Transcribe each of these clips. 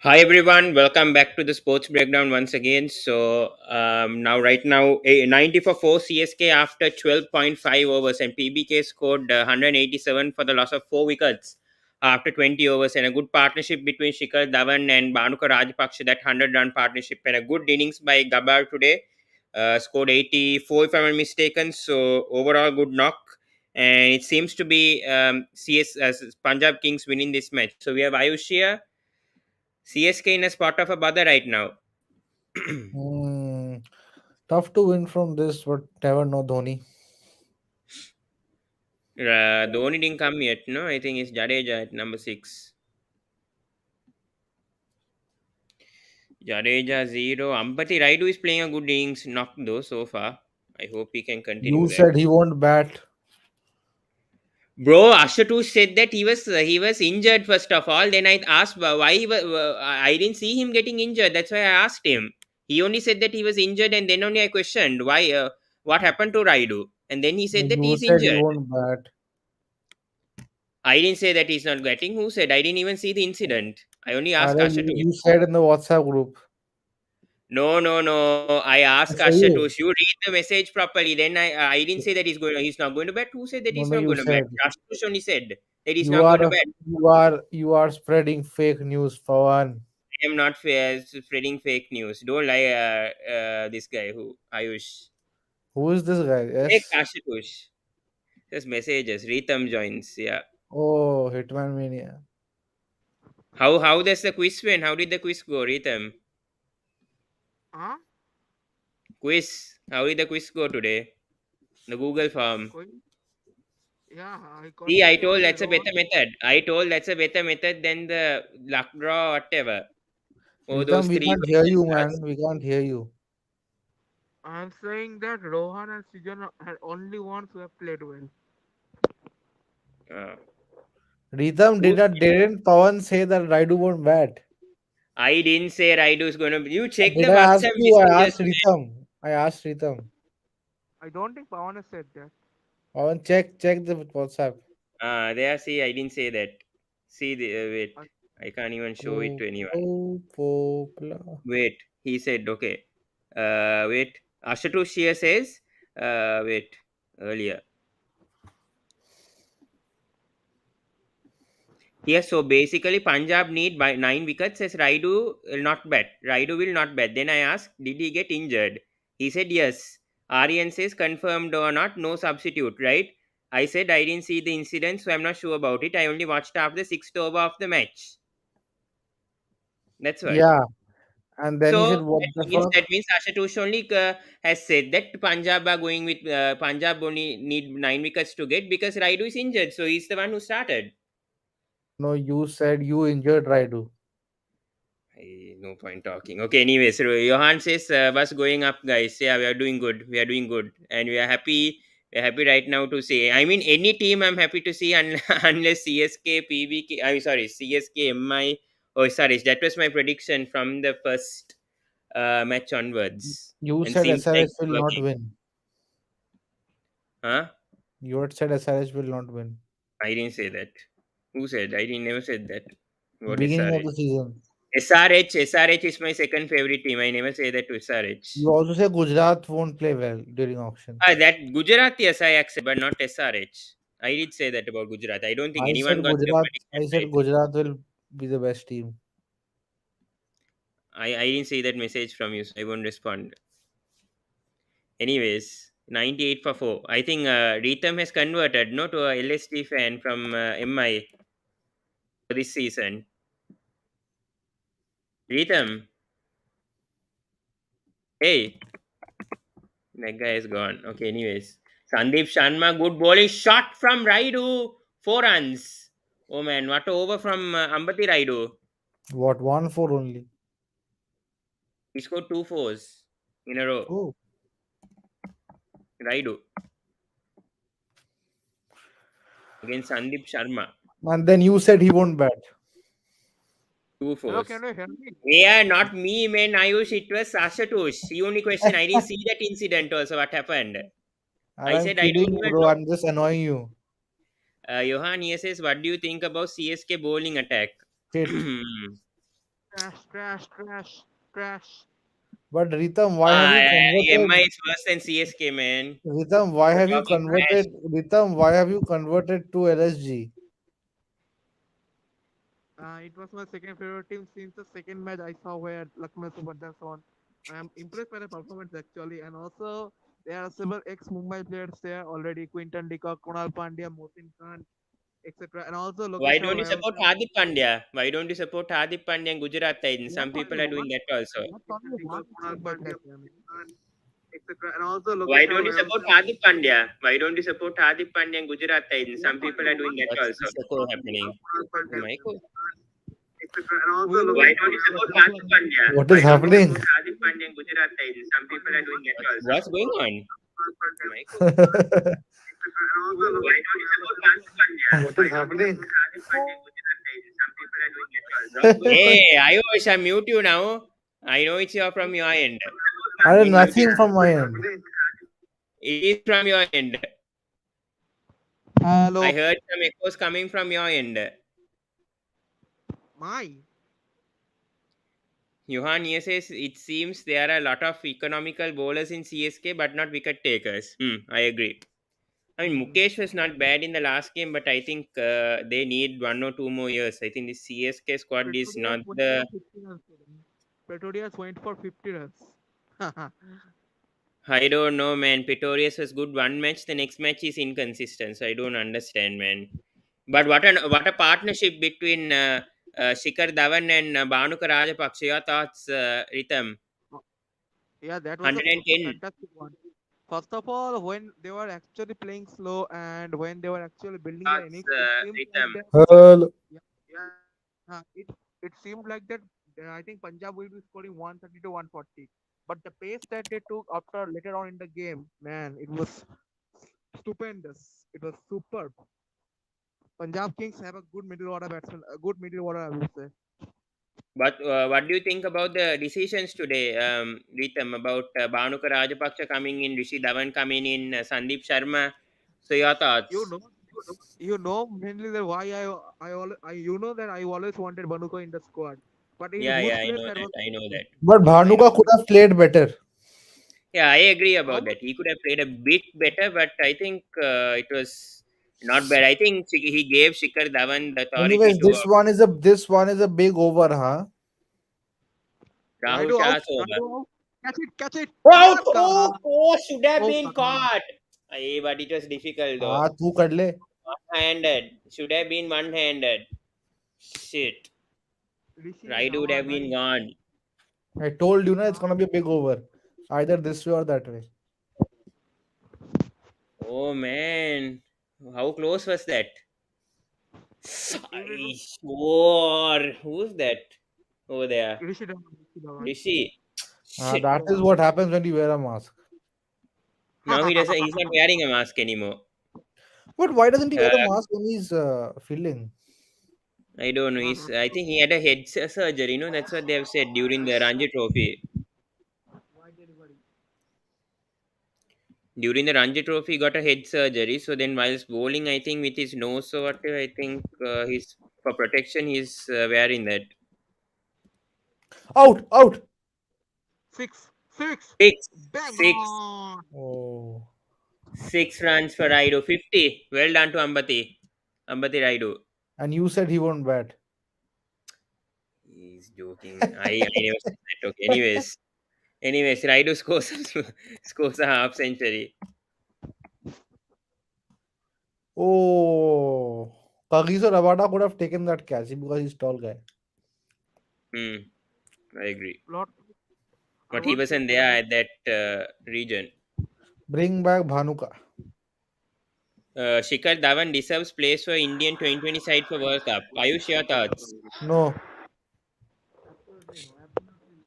Hi everyone, welcome back to the Sports Breakdown once again. So right now, 90 for 4 CSK after 12.5 overs, and PBK scored 187 for the loss of 4 wickets after 20 overs, and a good partnership between Shikha, Dhawan and Bhanuka Rajapaksa, that 100-run partnership, and a good innings by Gabar today. Scored 84 if I'm not mistaken. So overall good knock, and it seems to be Punjab Kings winning this match. So we have Ayush here. CSK in a spot of a bother right now. Hmm. Tough to win from this, but never know Dhoni. Dhoni didn't come yet, no? I think it's Jadeja at number 6. Jadeja 0. Ampati Raidu is playing a good innings knock though so far. I hope he can You continue that. said he won't bat. Bro, Ashatu said that he was injured first of all. Then I asked why I didn't see him getting injured. That's why I asked him. He only said that he was injured, and then only I questioned why what happened to Raidu, and then he said that You he's said he injured. won't bat. I didn't say that he's not getting. Who said? I didn't even see the incident. I only asked Ashatush. You said in the WhatsApp group. No, no, no. I asked It's for you. Ashatush. You read the message properly. Then I didn't say that he's not going to bet. Who said that No, he's no, not you going to bet? said. Ashatush only said that he's You not going are to a, bet. you are spreading fake news for one. I am not spreading fake news. Don't lie. This guy who Ayush. Who is this guy? Fake Yes. Ashatush. Just messages. Ritam joins. Yeah. Oh, Hitman Mania. How does the quiz win? How did the quiz go, Ritam? Huh? Quiz. How did the quiz go today? The Google form. Going? Yeah, I got See, I it told only that's a better Rohan. method. I told that's a better method than the luck draw, whatever. Oh, those Ritam, we three can't hear you, versions. man. We can't hear you. I'm saying that Rohan and Sijan are only ones who have played well. Uh, Ritam, who didn't Pawan say that Raidu won't bat? I didn't say Raidu is going to. You check the Did I ask WhatsApp you? I messages, asked man. Ritam. I asked Ritam. I don't think Pawan has said that. Pawan, check the WhatsApp. There, see, I didn't say that. See, wait. I, I can't even show it Oh, to anyone. oh, Popla. Wait, he said, okay. Wait. Ashutosh here says, wait, earlier. Yes, so basically Punjab need by 9 wickets as Raidu will not bat. Raidu will not bat. Then I asked, did he get injured? He said yes. Aryan says confirmed or not, no substitute, right? I said I didn't see the incident, so I'm not sure about it. I only watched after the 6th over of the match. That's what. Yeah, and then he So said, "What the that fuck?" means Ashutosh only has said that Punjab are going with Punjab only need 9 wickets to get because Raidu is injured, so he's the one who started. No, you said you injured Raidu. No point talking. Okay, anyways, so Johan says, "What's going up, guys? Yeah, we are doing good. We are doing good, and we are happy. We are happy right now to say. I mean, any team I'm happy to see, unless CSK, PBK. I'm sorry, CSK, MI. Oh, sorry, that was my prediction from the first match onwards, You and said seems like SRH it's will not working. win. Huh? You had said SRH will not win. I didn't say that. Who said? I didn't never said that. What is Beginning of SRH? the season. SRH is my second favorite team. I never say that to SRH. You also said Gujarat won't play well during auction. That Gujarat, yes, I accept, but not SRH. I did say that about Gujarat. I don't think I said anyone got their Gujarat. prediction I said right. Gujarat will be the best team. I didn't see that message from you, so I won't respond. Anyways, 98 for 4. I think Rhythm has converted, no, to a LST fan from MI this season. Rhythm, hey, that guy is gone. Okay, anyways. Sandeep Sharma, good bowling shot from Raidu. 4 runs. Oh man, what a over from Ambati Raidu. What, 1-4 only? He scored 2 fours in a row. Oh. Raidu against Sandeep Sharma. And then you said he won't bat. Two Hello, fours. can you hear me? Yeah, not me, man. Ayush, it was Sashatush. The only question, I didn't see that incident also. What happened? I I'm said, I don't kidding, even bro. know. I'm just annoying you. Johan, he says, what do you think about CSK bowling attack? Shit. Trash, trash, trash, trash. But Ritam, why have you MI converted? is worse than CSK, man. Ritam, why You're have you talking trash. converted? Ritam, why have you converted to LSG? It was my second favorite team since the second match I saw where Lucknow Super Kings won. I am impressed by the performance actually, and also there are several ex-Mumbai players there already: Quinton de Kock, Kunal Pandya, Mohsin Khan, etc. And also Why Lokesh don't you Rao. support Hardik Pandya? Why don't you support Hardik Pandya and Gujarat Titans? Not Some people only are doing one, that also. not only one Mumbai player, I mean, etc. And also Why Lokesh don't you Rao. support Hardik Pandya? Why don't you support Hardik Pandya and Gujarat Titans? Not Some people only are doing one. that also. What's this echo happening? Michael? And also Why Lokesh don't you Rao. support Hardik Pandya? What Why is don't you happening? support Hardik Pandya and Gujarat Titans? Some people are doing that also. What's going on? Michael? Why don't you support Hardik Pandya? What is happening? Hardik Pandya and Gujarat Titans? Some people are doing that also. Hey, Ayush, I mute you now. I know it's your from your end. I Let did me mute you. nothing from my end. It is from your end. I Hello. heard some echoes coming from your end. My. Johan here says it seems there are a lot of economical bowlers in CSK but not wicket takers. I agree. I mean, Mukesh was not bad in the last game, but I think they need 1 or 2 more years. I think the CSK squad is Pretoria not went the. for 50 runs today. Pretoria went for 50 runs. I don't know, man. Pretorius was good one match, the next match is inconsistent. So I don't understand, man. But what a partnership between Shikhar Dhawan and Bhanuka Rajapaksa. Your thoughts, Ritam? Yeah, that was a 110 fantastic one. First of all, when they were actually playing slow and when they were actually building their thoughts, innings, it seemed like Ritam. that. Hello. Yeah, it seemed like that. I think Punjab will be scoring 130 to 140. But the pace that they took after later on in the game, man, it was stupendous. It was superb. Punjab Kings have a good middle order batsman, a good middle order, I would say. But what do you think about the decisions today, Ritam, about Bhanuka Rajapaksa coming in, Rishi Dhawan coming in, Sandeep Sharma? So your You thoughts? know, mainly that why you know that I always wanted Banuka in the squad, but in Yeah, whose yeah, I place know that that. was I know that. But I know. Bhanuka could have played better. Yeah, I agree how about much that. He could have played a bit better, but I think it was not bad. I think he gave Shikhar Dhawan the authority Anyways, to this one is a big over, huh? Rahul Raidu out, Shah's over. Raidu out, catch it, Out! Kaka, Oh, should have oh been Kaka, caught. But it was difficult though. हाँ तू कर ले. One-handed. Should have been one-handed. Shit. Rishi Raidu would have Dhawan, been right? gone. I told you, na, it's gonna be a big over. Either this way or that way. Oh man. How close was that? It was I swore. Who's that over there? Rishi Dhawan. Rishi. Shit. That is Yeah. what happens when you wear a mask. Now he doesn't. He's not wearing a mask anymore. But why doesn't he wear Uh, a mask when he's fielding? I don't know. He's. I think he had a head surgery. That's what they have said during the Ranji Trophy. Why delivery? During the Ranji Trophy, he got a head surgery. So then, whilst bowling, I think with his nose or whatever, I think he's for protection. He's wearing that. Out, out. Six, Six, bang six, on. Oh. 6 runs for Raidu. 50. Well done to Ambati. Ambati Raidu. And you said he won't bat. He's joking. I never said that. Okay. Anyways, Raidu scores scores a half century. Oh. Kagiso Rabada could have taken that catch because he's tall guy. I agree. Lot. I But he want to wasn't tell there you. at that region. Bring back Bhanuka. Shikhar Dhawan deserves place for Indian 2020 side for World Cup. Ayush, your thoughts? No. Absolutely no. Absolutely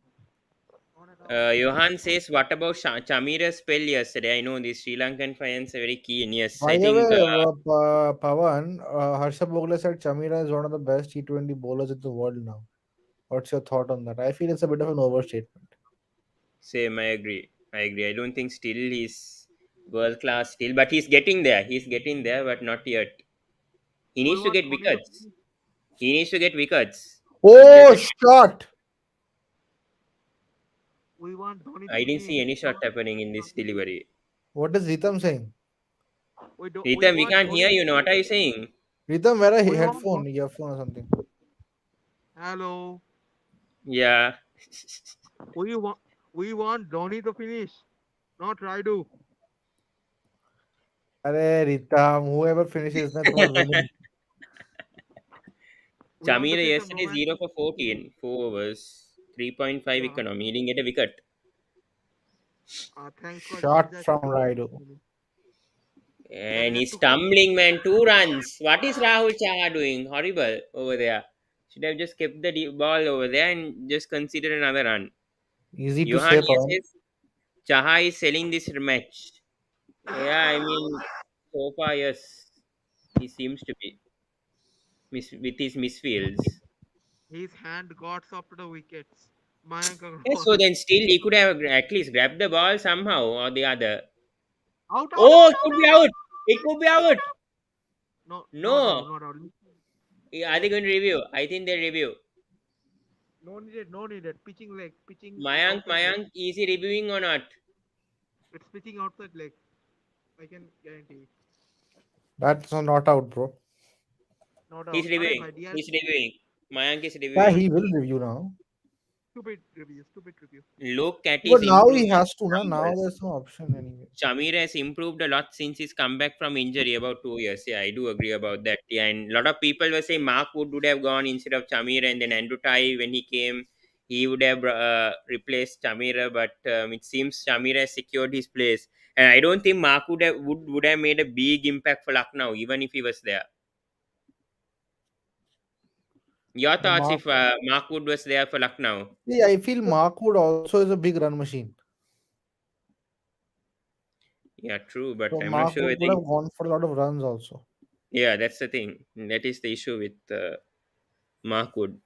not at all. Johan says, what about Chamira's spell yesterday? I know the Sri Lankan fans are very keen. Yes, I By the think way, Pawan, Harsha Bhogle said Chamira is one of the best T20 bowlers in the world now. What's your thought on that? I feel it's a bit of an overstatement. same. I agree. I agree. I don't think still he's world class still, but he's getting there. He's getting there, but not yet. He We needs to want get Dhoni to wickets. finish. He needs to get wickets. It Oh, doesn't. shot! We want Dhoni to I didn't finish. see any shot happening in this delivery. What is Ritam saying? We Ritam, we want can't Dhoni hear to you. What are you finish. saying? Ritam, wear a We want headphone, Dhoni. earphone or something. Hello. Yeah. We want we want Dhoni to finish, not Raidu. Arey, Ritam, whoever finishes that tomorrow winning. We want to Chamira see some yesterday romance. 0 for 14, 4 overs, 3.5 Yeah. economy. He didn't get a wicket. Thanks for Shot Jadeja from keeping him. Raidu. Yeah, we And have he's to keep. stumbling, man. 2 runs. What is Rahul Chaha doing? Horrible over there. Should have just kept the ball over there and just considered another run. Easy to Johan say, here Pawan. says Chaha is selling this match. Yeah, I mean, so far, yes, he seems to be with his misfields. His hand got soft to the wickets. Mayank Yeah, so Agarwal. then still he could have at least grabbed the ball somehow or the other. Out, out, Oh, out, it out, could be out, out. out, It could be out. out. No, not out, No. not out. Are they going to review? I think they review. No needed, no needed. Pitching leg, pitching Mayank, outside leg. Mayank, is he reviewing or not? It's pitching outside leg. I can guarantee. That's not out, bro. Not He's out. Arey reviewing. bhai, DRS. He's reviewing. Mayank is Yeah, reviewing. he will review now. Stupid review, stupid review. Look at But his now he improvement has to, na. Now numbers. there's no option anyway. Shamir has improved a lot since his comeback from injury about 2 years. Yeah, I do agree about that. Yeah, and a lot of people were saying Mark would have gone instead of Chamira, and then Andrew Tai when he came, he would have replaced Chamira. But it seems Chamira has secured his place, and I don't think Mark would have made a big impact for Lucknow, even if he was there. Your The thoughts Mark. if Mark Wood was there for Lucknow? See, I feel Markwood also is a big run machine. Yeah, true, but So I'm not sure. I Markwood would think have gone for a lot of runs also. yeah, that's the thing. That is the issue with Mark Wood.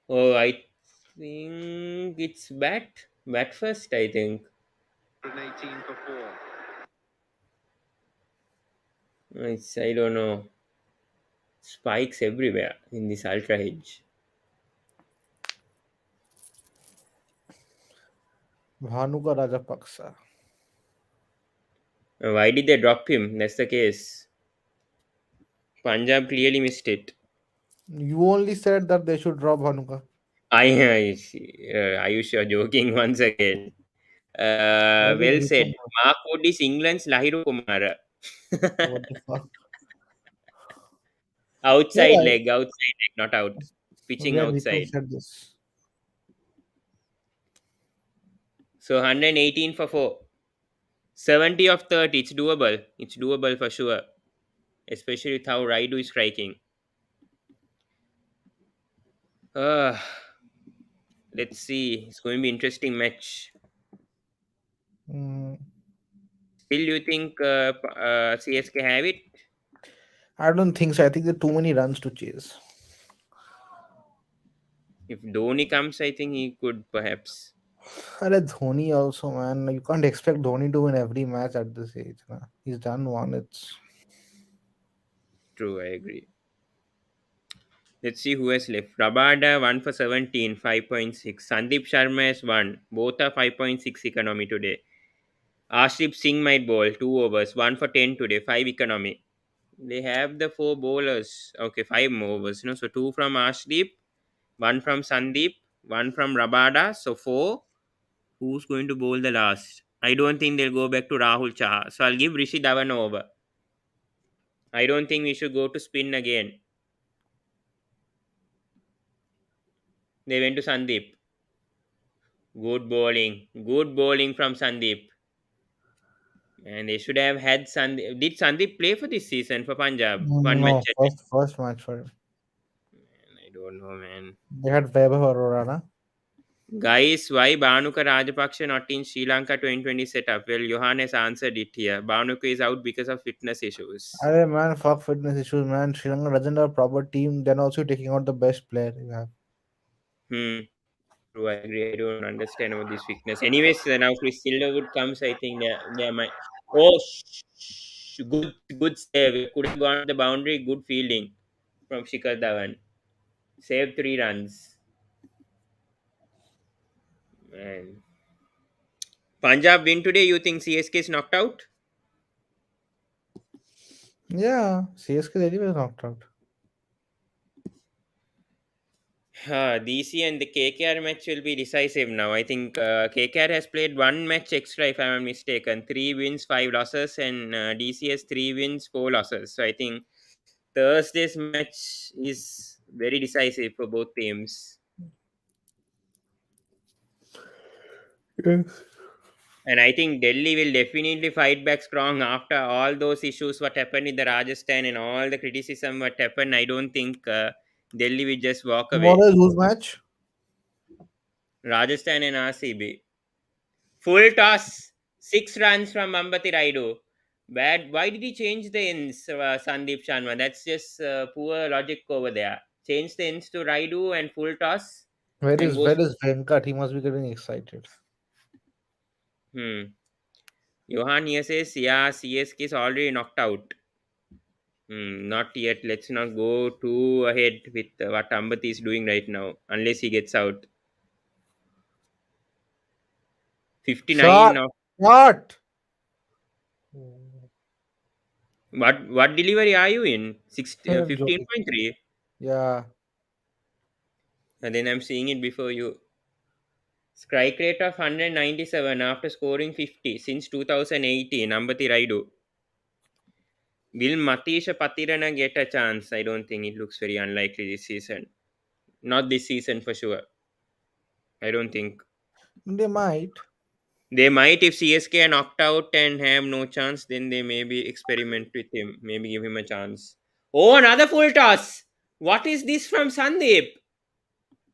Oh, I think it's bat first. I think 118 for 4. I don't know. Spikes everywhere in this ultra edge. Bhanuka Rajapaksa. Why did they drop him? That's the case. Punjab clearly missed it. You only said that they should drop Bhanuka. I see. Are you sure joking once again? What is Well Ritam? said. Mark Wood is England's Lahiru Kumara. What the fuck? Outside Yeah, leg, outside leg, not out. I'm Pitching glad Ritam outside. said this. So 118 for 4. 70 of 30. It's doable. It's doable for sure. Especially with how Raidu is striking. Uh, let's see. It's going to be interesting match. Mm, Still, you think CSK have it? I don't think so. I think there are too many runs to chase. If Dhoni comes, I think he could perhaps. And Dhoni also, man. You can't expect Dhoni to win every match at this age. Na. He's done one. It's True, I agree. Let's see who has left. Rabada 1 for 17, 5.6. Sandeep Sharma has 1. Both are 5.6 economy today. Arshdeep Singh might bowl 2 overs, 1 for 10 today, 5 economy. They have the 4 bowlers. Okay, 5 more overs. No? So 2 from Arshdeep, 1 from Sandeep, 1 from Rabada. So 4. Who's going to bowl the last? I don't think they'll go back to Rahul Chaha. So I'll give Rishi Dhawan over. I don't think we should go to spin again. They went to Sandeep. Good bowling. Good bowling from Sandeep. And they should have had Sandeep. Did Sandeep play for this season for Punjab? One match No, at it. first match for him. I don't know, man. They had Vaibhav Arora, na? Guys, why Bhanuka Rajapaksa not in Sri Lanka 2020 setup? Well, Johan has answered it here. Bhanuka is out because of fitness issues. Arey man, fuck fitness issues, man. Sri Lanka doesn't have a proper team. Then also taking out the best player you have. Hmm. True, I agree. I don't understand about this weakness. Anyways, now Chris Silverwood comes. I think they might. Oh, good save. It could have gone to the boundary. Good fielding from Shikhar Dhawan. Saved 3 runs. Man. Punjab win today. You think CSK is knocked out? Yeah, CSK anyway knocked out. DC and the KKR match will be decisive now. I think KKR has played one match extra, if I'm not mistaken. 3 wins, 5 losses, and DC has 3 wins, 4 losses. So I think Thursday's match is very decisive for both teams. Yes. And I think Delhi will definitely fight back strong after all those issues what happened in the Rajasthan and all the criticism what happened. I don't think Delhi will just walk away. Tomorrow is whose match? Rajasthan and RCB. Full toss, 6 runs from Ambati Raidu. Bad. Why did he change the ends, Sandeep Sharma? That's just poor logic over there. Change the ends to Raidu and full toss and goes. Where is Venkat? He must be getting excited. Hmm. Johan here says, yeah, CSK is already knocked out. Not yet. Let's not go too ahead with what Ambati is doing right now, unless he gets out. 59 Shot! of Shot! what delivery are you in? I'm joking. 15.3. Yeah. And then I'm seeing it before you. Strike rate of 197 after scoring 50 since 2018. Ambati Raidu. Will Matisha Patirana get a chance? I don't think it looks very unlikely this season. Not this season for sure. I don't think. They might. They might if CSK are knocked out and have no chance, then they maybe experiment with him. Maybe give him a chance. Oh, another full toss. What is this from Sandeep?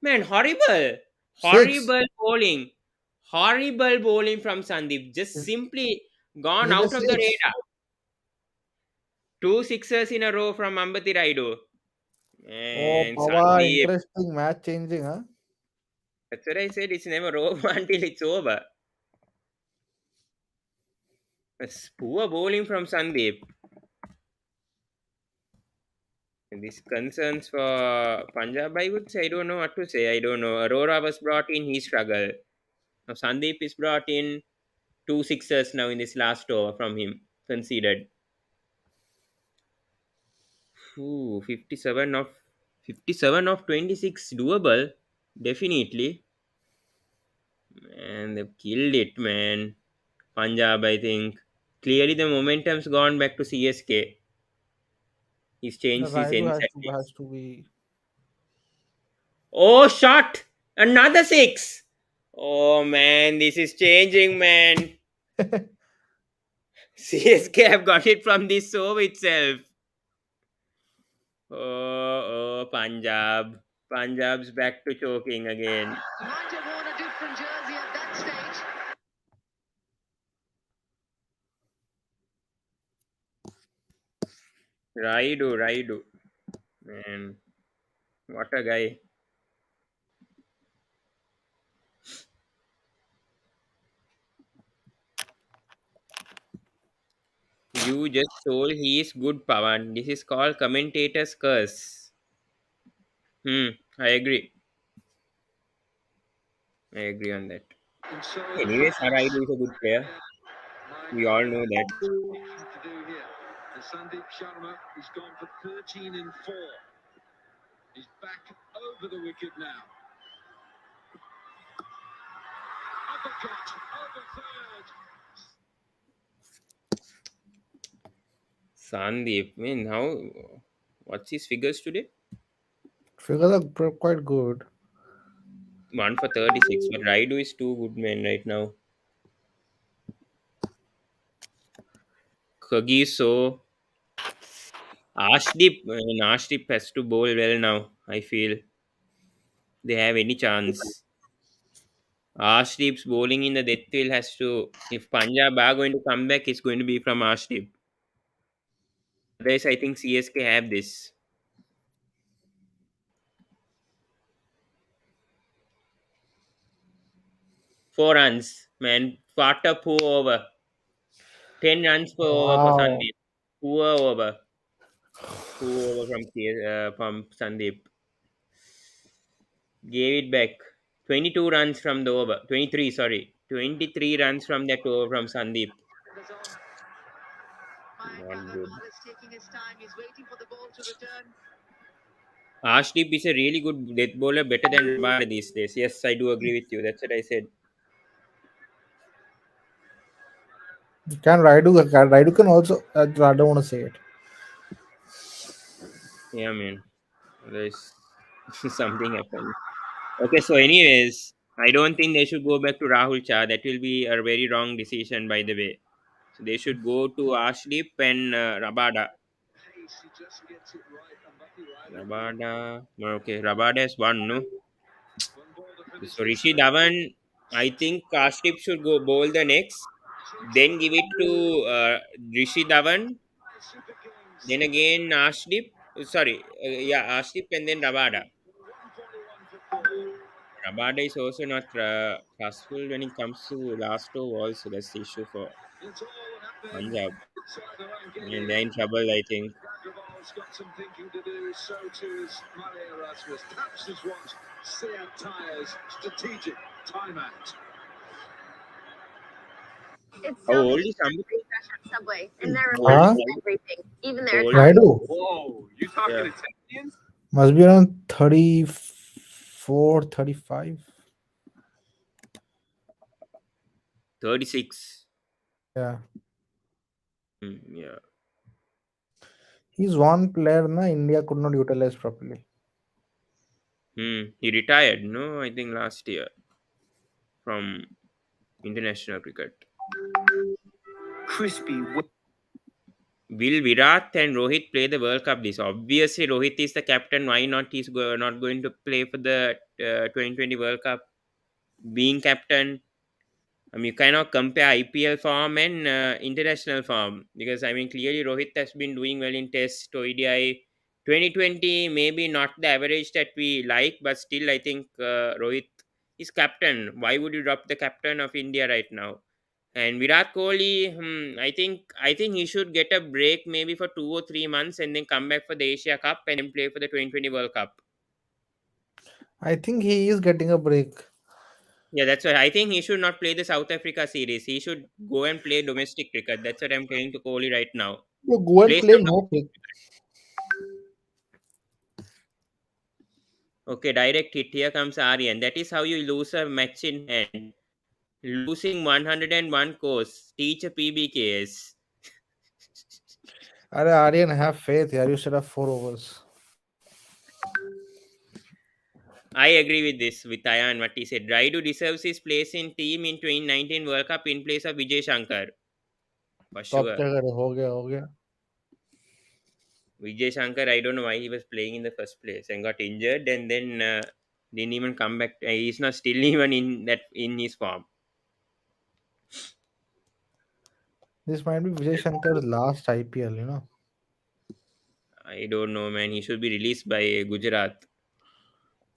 Man, horrible. Six. Horrible bowling. Horrible bowling from Sandeep. Just Is, simply is gone it a out of the six? radar. 2 sixers in a row from Ambati Raidu. Oh, And Pava, Sandeep. interesting match changing, huh? That's what I said. It's never over until it's over. That's poor bowling from Sandeep. And this concerns for Punjab, I would say. I don't know what to say. I don't know. Aurora was brought in. He struggled. Now Sandeep is brought in. 2 sixers now in this last over from him. Conceded. Ooh, 57 of 26 doable. Definitely. And they've killed it, man. Punjab, I think. Clearly the momentum's gone back to CSK. He's The changed his Raidu ends at has least. to be. Oh, shot! Another six! Oh man, this is changing, man. CSK have got it from this over itself. Oh, Punjab. Punjab's back to choking again. Might have worn a different jersey at that stage. Raidu. Man, what a guy. You just told he is good, Pawan. This is called commentator's curse. I agree. I agree on that. And so Anyway, perhaps Saraidu is a good player. We all know that. to do here. And Sandeep Sharma has gone for 13 in 4. He's back over the wicket now. Uppercut over third. Sandeep, man, how? What's his figures today? Figures are quite good. 1 for 36. But Raidu is too good, man, right now. So Arshdeep has to bowl well now. I feel they have any chance. Arshdeep's bowling in the death field has to. If Punjab are going to come back, it's going to be from Arshdeep. Otherwise, I think CSK have this. 4 runs, man. What a poor over. 10 runs per over for Wow. Sandeep. Poor over. Poor over from Sandeep. Gave it back. 22 runs from the over. 23, sorry. 23 runs from that over from Sandeep. Not good. Arshdeep is a really good death bowler, better than Rabada these days. Yes, I do agree with you. That's what I said. Raidu can also. I don't want to say it. Yeah, man. There's something happened. Okay, so anyways, I don't think they should go back to Rahul Chah. That will be a very wrong decision, by the way. So they should go to Arshdeep and Rabada. Pace, he just gets it right. Unlucky Ryder. Rabada. No, okay, Rabada has one, no? One ball to finish So this Rishi over. Dhawan, I think Arshdeep should go bowl the next. Then give it to Rishi Dhawan. Super Kings. Then again Arshdeep. Sorry, yeah, Arshdeep and then Rabada. 141 for 4. Rabada is also not trustful when it comes to last over also. That's the issue for It's all happening Punjab. inside their own And game. they're in trouble, I think. Agraval's got some thinking to do, so too is Murray Erasmus. Perhaps is what Seat Tyres strategic timeout. How old is somebody? How old is Huh? how old? Raidu Whoa, you talking Yeah, Italians? must be around 34, 35. 36. Yeah. Yeah. He's one player na India could not utilize properly. He retired, no, I think last year from international cricket. Crispy. Will Virat and Rohit play the World Cup this? Obviously, Rohit is the captain. Why not? Not going to play for the 2020 World Cup. Being captain, you cannot compare IPL form and international form because I mean clearly Rohit has been doing well in Test, ODI, 2020. Maybe not the average that we like, but still I think Rohit is captain. Why would you drop the captain of India right now? And Virat Kohli, I think he should get a break maybe for 2 or 3 months and then come back for the Asia Cup and then play for the 2020 World Cup. I think he is getting a break. Yeah, that's why I think he should not play the South Africa series. He should go and play domestic cricket. That's what I'm telling to Kohli right now. You go and Play play some no domestic cricket. cricket. Okay, direct hit. Here comes Aryan. That is how you lose a match in hand. Losing 101 course. Teach a PBKS. Aryan, have faith here. You should have 4 overs. I agree with this with Ayan what he said. Raidu deserves his place in team in 2019 World Cup in place of Vijay Shankar. For तो अब sure. क्या करे हो गया हो गया Vijay Shankar, I don't know why he was playing in the first place and got injured and then didn't even come back. He's not still even in his form. This might be Vijay Shankar's last IPL, I don't know, man. He should be released by Gujarat.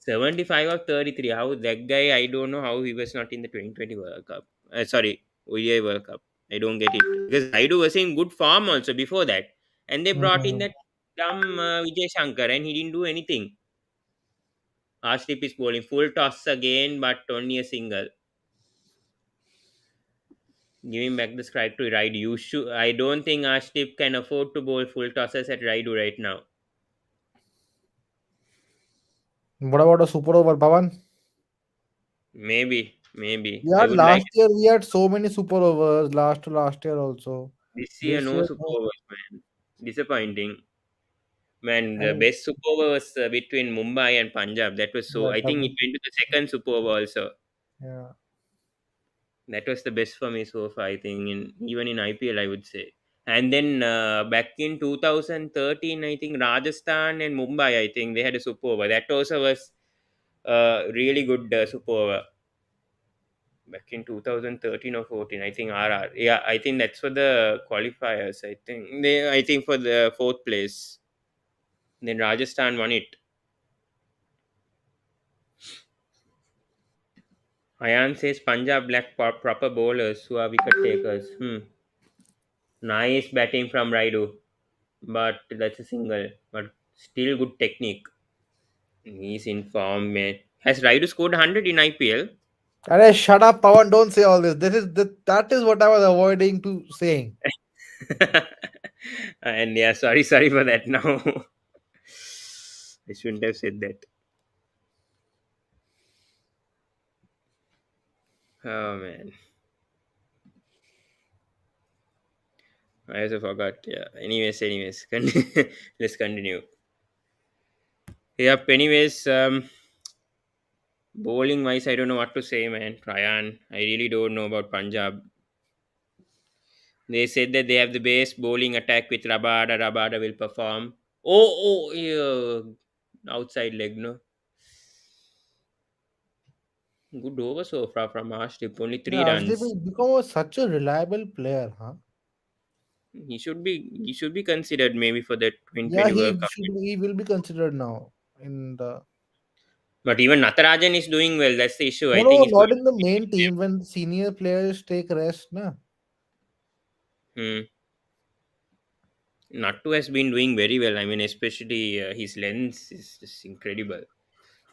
75 or 33. How that guy? I don't know how he was not in the 2020 World Cup. Sorry, ODI World Cup. I don't get it because Raidu was in good form also before that, and they brought in Mm. that dumb Vijay Shankar, and he didn't do anything. Arshdeep is bowling full toss again, but only a single. Giving back the strike to Raidu. You should. I don't think Arshdeep can afford to bowl full tosses at Raidu right now. What about a super over, Pawan? Maybe. Yeah, I would like last year we had so many super overs. Last to last year also. this year This no year, super no. overs, man. Disappointing. Man, the And best super over was between Mumbai and Punjab. That was so. yeah, I think it went to the second super over also. yeah. That was the best for me so far. I think even in IPL, I would say. And then back in 2013, I think Rajasthan and Mumbai, I think they had a super over. That also was really good super over back in 2013 or 14. I think RR. Yeah, I think that's for the qualifiers. I think for the fourth place. Then Rajasthan won it. Ayan says Punjab lack proper bowlers who are wicket takers. Nice batting from Raidu, but that's a single. But still good technique. He's in form, man. Has Raidu scored 100 in IPL? Arey, shut up, Pawan. Don't say all this. That is what I was avoiding to saying. And yeah, sorry for that. Now I shouldn't have said that. Oh man, I also forgot. Yeah. Anyways, let's continue. Yep. Anyways, bowling wise, I don't know what to say, man. Ryan, I really don't know about Punjab. They said that they have the best bowling attack with Rabada. Rabada will perform. Yeah. Outside leg, no. Good over so far from Arshdeep. Only Yeah, three Arshdeep runs. has become such a reliable player, huh? He should be considered maybe for the Yeah, 2020 World Cup. he will be considered now in the. But even Natarajan is doing well. That's the issue. No, I no, think he's going not in the main team when senior players take rest, na. to. Nattu has been doing very well. I mean, especially his lens is just incredible.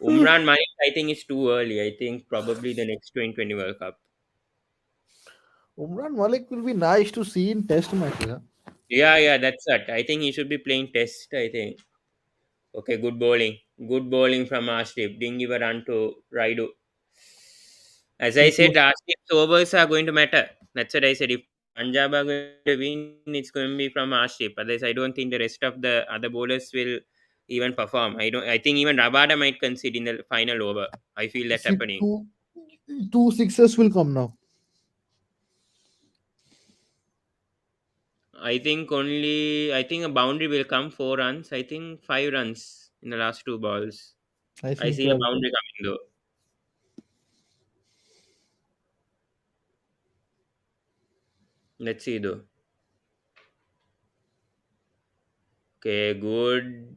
Umran Malik, I think it's too early. I think probably the next 2020 World Cup. Umran Malik will be nice to see in test matches. Huh? Yeah, that's it. I think he should be playing test. I think. Okay, good bowling. Good bowling from Arshdeep. Didn't give a run to Raidu. As I It said, was Arshdeep's overs are going to matter. That's what I said. If Punjab are going to win, it's going to be from Arshdeep. Otherwise, I don't think the rest of the other bowlers will even perform. I think even Rabada might concede in the final over. I feel that see, happening. two sixes will come now. I think a boundary will come 4 runs. I think 5 runs in the last two balls. I I think see a 12. boundary coming though. Let's see though. Okay, good.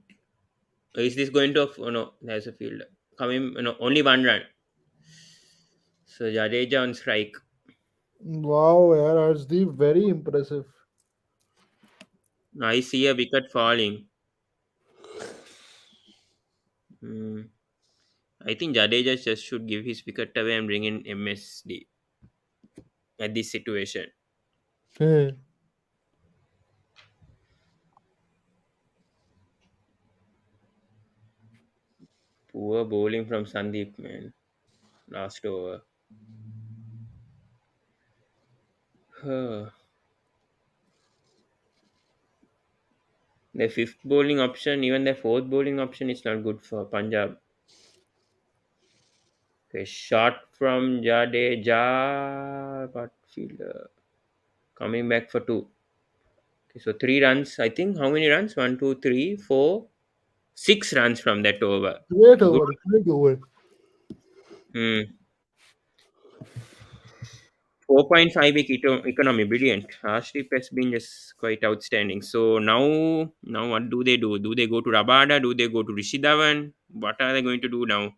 Is this going to? Oh no, there's a field coming. No, only 1 run. So Jadeja on strike. Wow, yeah, Arshdeep, very impressive. I see a wicket falling. Hmm. I think Jadeja just should give his wicket away and bring in MSD at this situation. Hey. Poor bowling from Sandeep, man. Last over. Their fifth bowling option, even their fourth bowling option is not good for Punjab. Okay, shot from Jadeja, but fielder coming back for two. Okay, so 3 runs. I think how many runs? One, two, three, four, 6 runs from that over. Great Good. over, great over. Hmm. 4.5 economy, brilliant. Arshdeep has been just quite outstanding. So now what do they do? Do they go to Rabada? Do they go to Rishi Dhawan? What are they going to do now?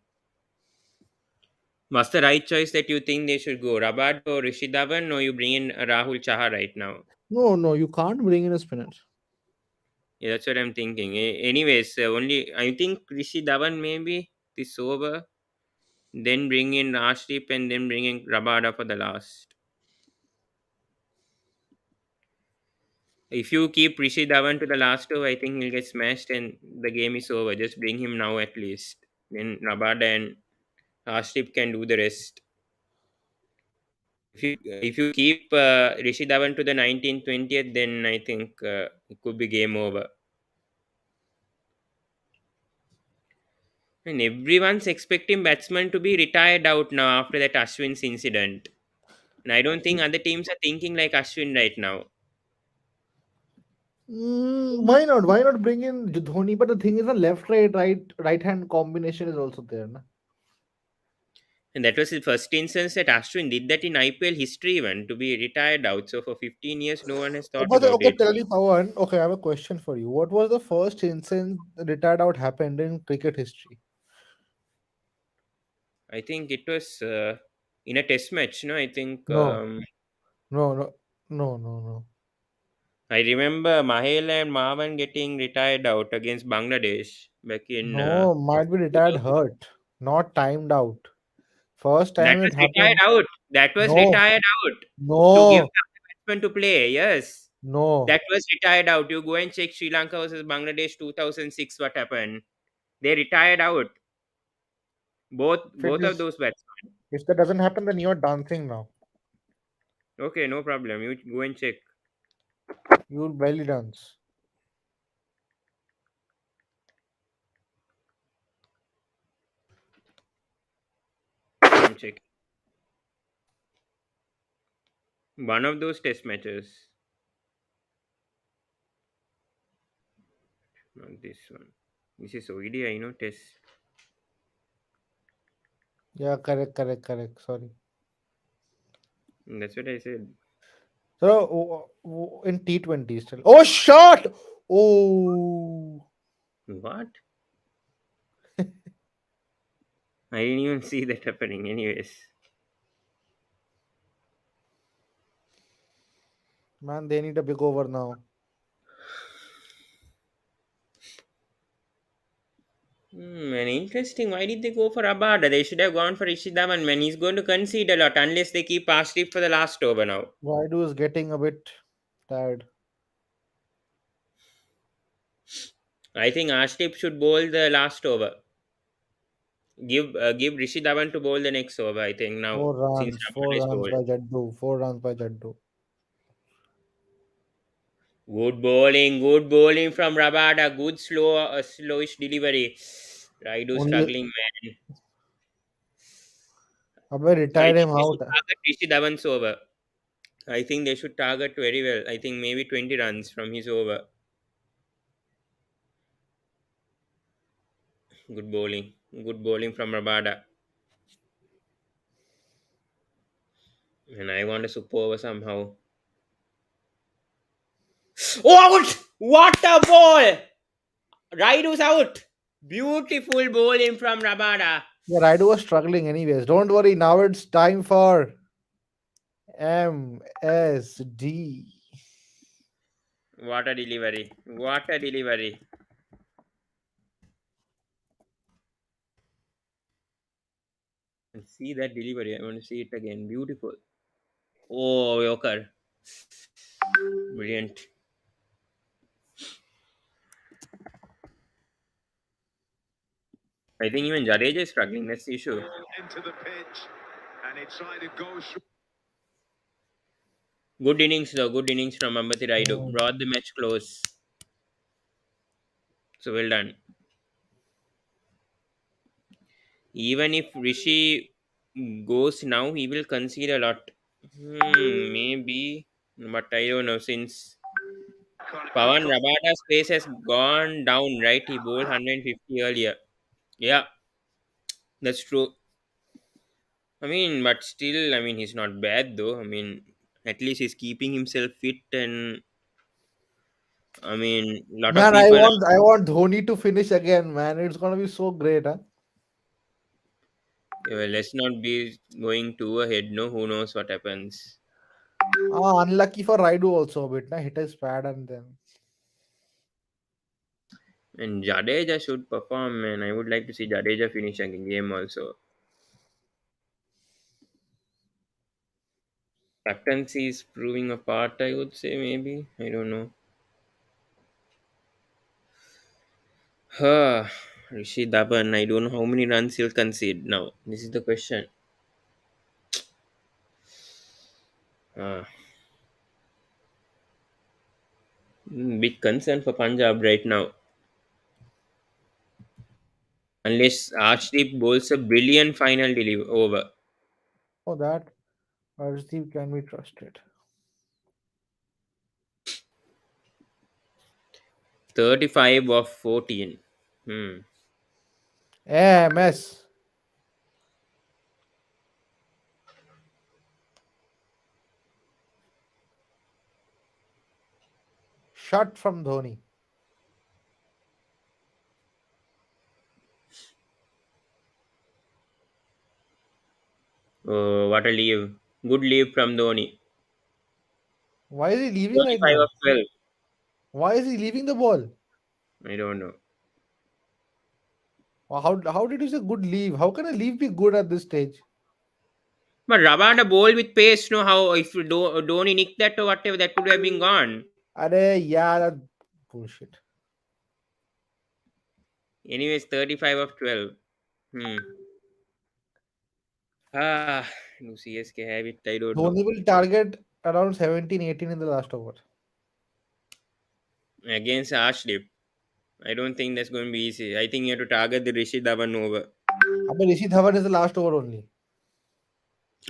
What's the right choice that you think they should go? Rabada or Rishi Dhawan, or you bring in Rahul Chaha right now? No, no, you can't bring in a spinner. Yeah, that's what I'm thinking. Anyways, only I think Rishi Dhawan maybe this over, then bring in Arshdeep and then bring in Rabada for the last. If you keep Rishi Dhawan to the last over, I think he'll get smashed and the game is over. Just bring him now at least. Then Rabada and Arshdeep can do the rest. If you keep Rishi Dhawan to the 19th, 20th, then I think it could be game over. And everyone's expecting batsman to be retired out now after that Ashwin's incident. And I don't think other teams are thinking like Ashwin right now. Why not? Why not bring in Dhoni? But the thing is, the left, right hand combination is also there, na? And that was the first instance that Ashwin did that in IPL history, even to be retired out. So for 15 years, no one has thought about Okay, it. tell me, Pawan. Okay, I have a question for you. What was the first instance retired out happened in cricket history? I think it was in a test match. No, I think No, no, no, no, no, no. I remember Mahela and Mavan getting retired out against Bangladesh back in No, might be retired 2000. hurt, not timed out. First That time was it retired happened. out. That was No, retired out to give no, the batsman to play. Yes, no. that was retired out. You go and check Sri Lanka versus Bangladesh 2006. What happened? They retired out If it both of is, those batsmen. if that doesn't happen, then you're dancing now. Okay, no problem. You go and check. You'll belly dance. I'm checking. One of those test matches. Not this one. This is ODI, test. Yeah, correct, correct, correct. Sorry. That's what I said. So in T20 still. Oh, shot! Oh, What? I didn't even see that happening. Anyways, man, they need a big over now. and interesting. Why did they go for Abada? They should have gone for Ishidaman, man. He's going to concede a lot unless they keep Ashdeep for the last over now. Waidu is getting a bit tired. I think Ashdeep should bowl the last over. Give Rishi Dhawan to bowl the next over. I think now since Four Rabada is runs old. by Jaddu, 4 runs by Jaddu. Good bowling from Rabada. Good slowish delivery. Raidu Only struggling man. Abhay I retired think him they out. should target Rishi Dhawan's over. I think they should target very well. I think maybe 20 runs from his over. Good bowling. Good bowling from Rabada. And I want a super over somehow. Oh, out! What a ball! Raidu's out. Beautiful bowling from Rabada. Yeah, Raidu was struggling anyways. Don't worry, now it's time for MSD. What a delivery. What a delivery. And see that delivery. I want to see it again. Beautiful. Oh, Yoker. Brilliant. I think even Jadeja is struggling. That's the issue. Into the pitch, and it tried to go through. Good innings though. Good innings from Ambati Raidu. Hmm. Brought the match close. So well done. Even if Rishi goes now, he will concede a lot. Maybe. But I don't know. Since Pawan Rabada's pace has gone down, right? He bowled 150 earlier. Yeah, that's true. But still, he's not bad though. At least he's keeping himself fit, and lot of Man, people. I want Dhoni to finish again, man. It's gonna be so great, huh? Well, let's not be going too ahead. No, who knows what happens. Unlucky for Raidu also a bit. Na? Hit his pad and then. And Jadeja should perform, man. I would like to see Jadeja finish a game also. Captaincy is proving apart, I would say, maybe. I don't know. Rishi Dhawan, I don't know how many runs he'll concede now. This is the question. Uh, Big concern for Punjab right now. Unless Arshdeep bowls a brilliant final delivery over. For that, Arshdeep can be trusted. 35 of 14. Hmm. MS. Shot from Dhoni. Oh, what a leave. Good leave from Dhoni. Why is he leaving right 35 now? of 12. Why is he leaving the ball? I don't know. How did you say good leave? How can a leave be good at this stage? But Rabada ball with pace, no, how if Dhoni nicked that or whatever, that could have been gone. Arey, yeah, that bullshit. Anyways, 35 of 12. Hmm. Ah, do CSK have it? I don't know. Dhoni will target around 17, 18 in the last over. Against Arshdeep. I don't think that's going to be easy. I think you have to target the Rishi Dhawan over. But Rishi Dhawan is the last over only.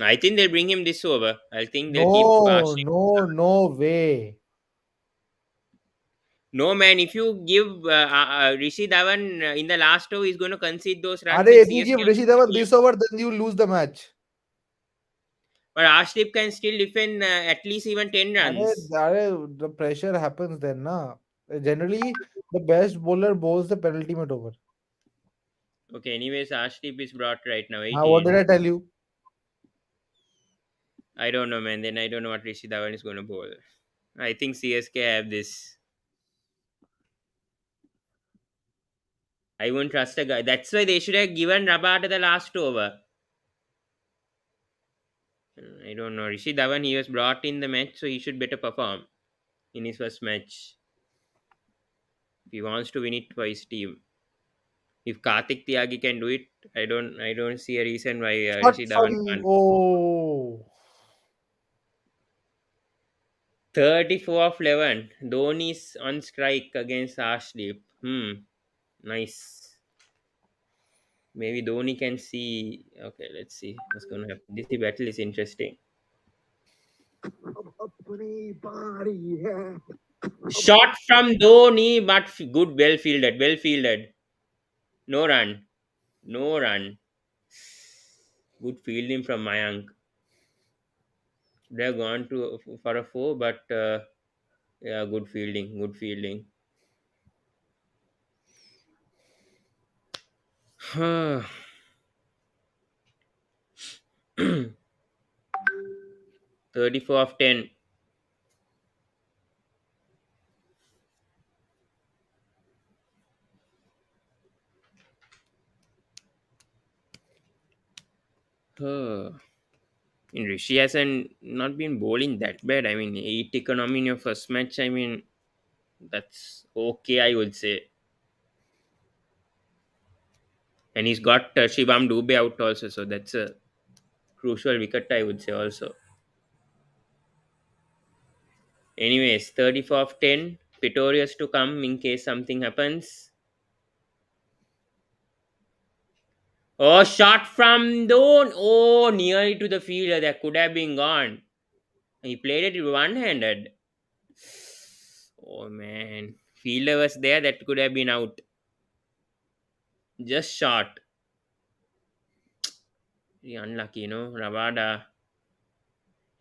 I think they'll bring him this over. I think they'll keep No, Arshdeep. no, no way. No, man, if you give Rishi Dhawan in the last over, he's going to concede those runs Arey, and if you CSK give will Rishi still Dhawan win. this over, then you lose the match. But Arshdeep can still defend at least even 10 runs. The pressure happens then, na. Generally, the best bowler bowls the penultimate over. Okay, anyways, Arshdeep is brought right now, Now, what did 18. I tell you? I don't know, man. Then I don't know what Rishi Dhawan is going to bowl. I think CSK have this. I won't trust a guy. That's why they should have given Rabada the last over. I don't know. Rishi Dhawan, he was brought in the match, so he should better perform in his first match. If he wants to win it for his team. If Karthik Tyagi can do it, I don't see a reason why Shot Rishi Dhawan from can't. oh, 34 of 11. Dhoni's on strike against Arshdeep. Nice. Maybe Dhoni can see. Okay, let's see what's going to happen. This battle is interesting. अपनी बारी है Shot from Dhoni, but good, well fielded, well fielded. No run, no run. Good fielding from Mayank. They have gone to for a four, but yeah, good fielding, good fielding. 34 of 10. Huh. In Rishi hasn't not been bowling that bad. I mean, 8 economy in your first match. I mean, that's okay, I would say. And he's got Shivam Dubey out also, so that's a crucial wicket, I would say, also. Anyways, 34 of 10. Pretorius to come in case something happens. Oh, shot from Don. Oh, nearly to the fielder. That could have been gone. He played it one handed. Oh, man. Fielder was there. That could have been out. Just shot. Very unlucky, Rabada.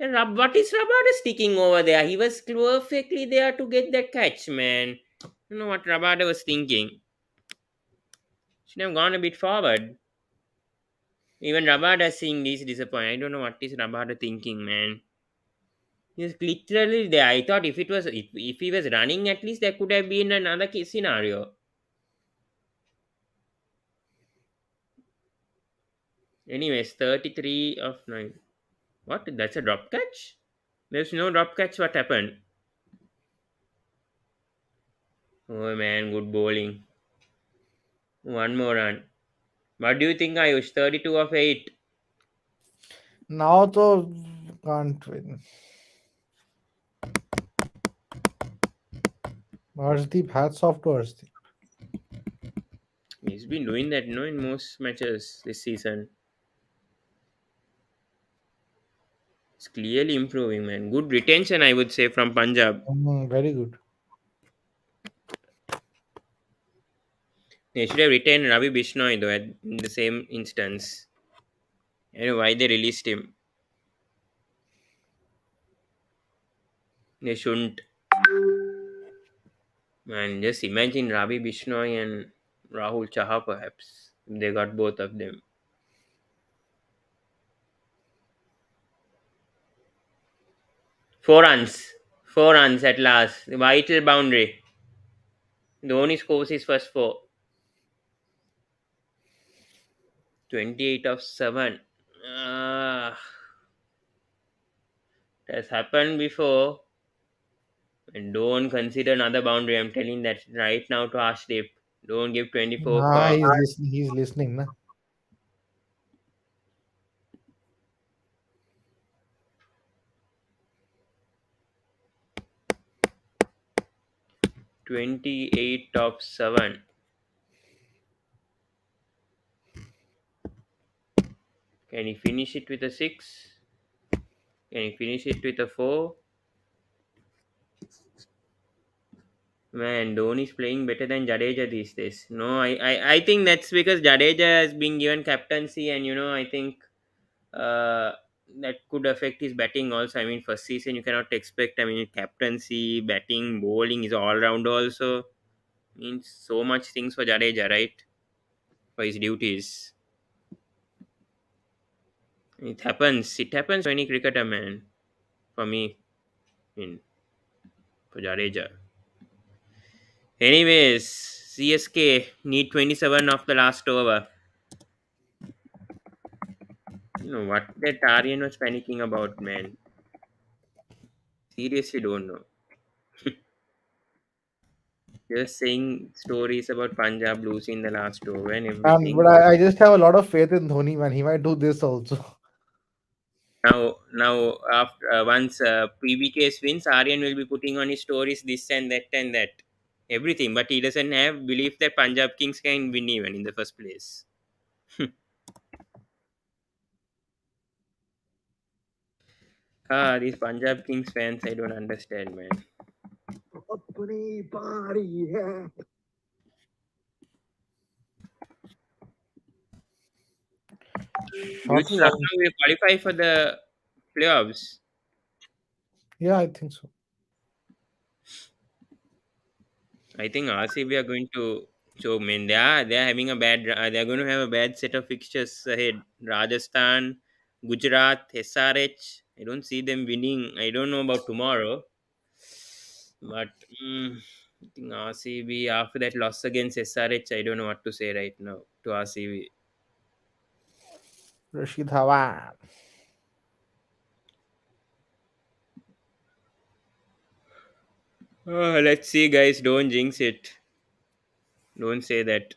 And what is Rabada sticking over there? He was perfectly there to get that catch, man. You know what Rabada was thinking? Should have gone a bit forward. Even Rabada seeing this disappointed. I don't know what is Rabada thinking, man. He's literally there. I thought if he was running, at least there could have been another case scenario. Anyways, 33 of 9. What? That's a drop catch? There's no drop catch. What happened? Oh man, good bowling. One more run. What do you think, Ayush? 32 of 8. now to can't win. Arshdeep, hats off to Arshdeep. He's been doing that, in most matches this season. It's clearly improving, man. Good retention, I would say, from Punjab. Very good. They should have retained Ravi Bishnoi though in the same instance. I don't know why they released him. They shouldn't. Man, just imagine Ravi Bishnoi and Rahul Chaha perhaps. They got both of them. 4 runs. 4 runs at last. Vital boundary. Dhoni scores his first four. 28 of 7. Ah, it has happened before. And don't consider another boundary. I'm telling that right now to Ashdeep. Don't give 24 Nah, for he's listening. He's listening, na. 28 of 7. Can he finish it with a 6? Can he finish it with a 4? Man, Dhoni's playing better than Jadeja these days. No, I think that's because Jadeja has been given captaincy, and I think uh, that could affect his batting also. I mean, first season you cannot expect. I mean, captaincy, batting, bowling is all round also. Means so much things for Jadeja, right? For his duties. It happens. It happens to any cricketer, man. For me, I mean, for Jadeja. Anyways, CSK need 27 of the last over. What that Aryan was panicking about, man. Seriously, don't know. Just saying stories about Punjab losing the last over and And everything. but I just have a lot of faith in Dhoni, man. He might do this also. Now, after once PBKS wins, Aryan will be putting on his stories this and that, everything. But he doesn't have belief that Punjab Kings can win even in the first place. These Punjab Kings fans, I don't understand, man. अपनी बारी है Do you Short think form. Lucknow will qualify for the playoffs? Yeah, I think so. I think RCB are going to choke. Man, they are having a bad. They are going to have a bad set of fixtures ahead. Rajasthan, Gujarat, SRH. I don't see them winning. I don't know about tomorrow, but I think RCB after that loss against SRH. I don't know what to say right now to RCB. Rashid Dhawan. Let's see, guys. Don't jinx it. Don't say that.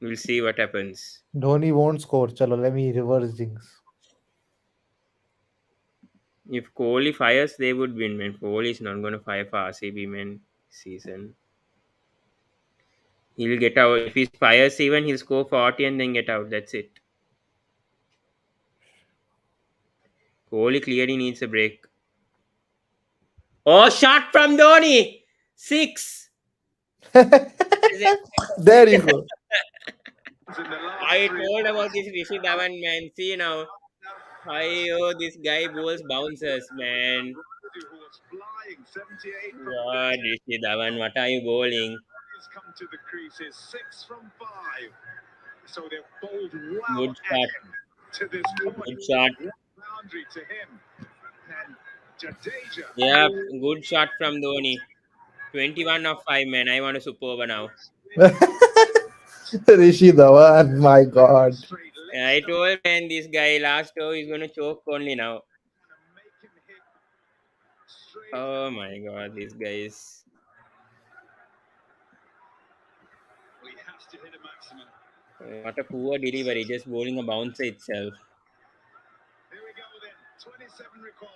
We'll see what happens. Dhoni won't score. Chalo, let me reverse jinx. If Kohli fires, they would win, man. Kohli is not going to fire for RCB, man. Season. He'll get out. If he fires even, he'll score 40 and then get out. That's it. Kohli clearly needs a break. Oh, shot from Dhoni! 6! There you go. I told about this Rishi Dhawan, man. See now. This guy bowls bouncers, man. God, Rishi Dhawan, what are you bowling? Come to the creases 6 from 5. So they've bowled well Good shot. to this point. Good shot. Boundary to him. And Jadeja. Yeah, good shot from Dhoni. 21 of 5, man. I want a super over now. Rishi Dhawan, my God. Straight I told man this guy last over is gonna choke only now. make him hit straight. Oh my god, these guys. Well, he has to hit a maximum. What a poor delivery, just bowling a bouncer itself. Here we go then. 27 required.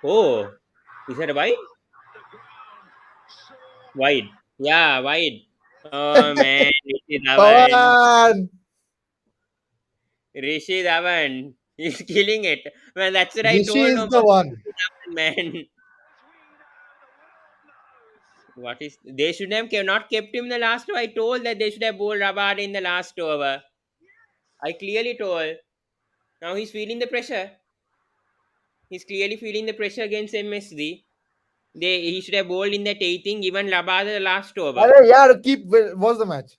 Oh, is that a wide? The ground. Short. Wide. Yeah, wide. Oh man, Rishi Dhawan. Dhawan. Rishi Dhawan. He's killing it. Man, that's what I Rishi told is no the about one. Rishi Dhawan, man. What is they should have not kept him in the last over. I told that they should have bowled Rabada in the last over. I clearly told. Now he's feeling the pressure. He's clearly feeling the pressure against MSD. He should have bowled in that 18, given Rabada the last over. Arey yaar, keep was the match.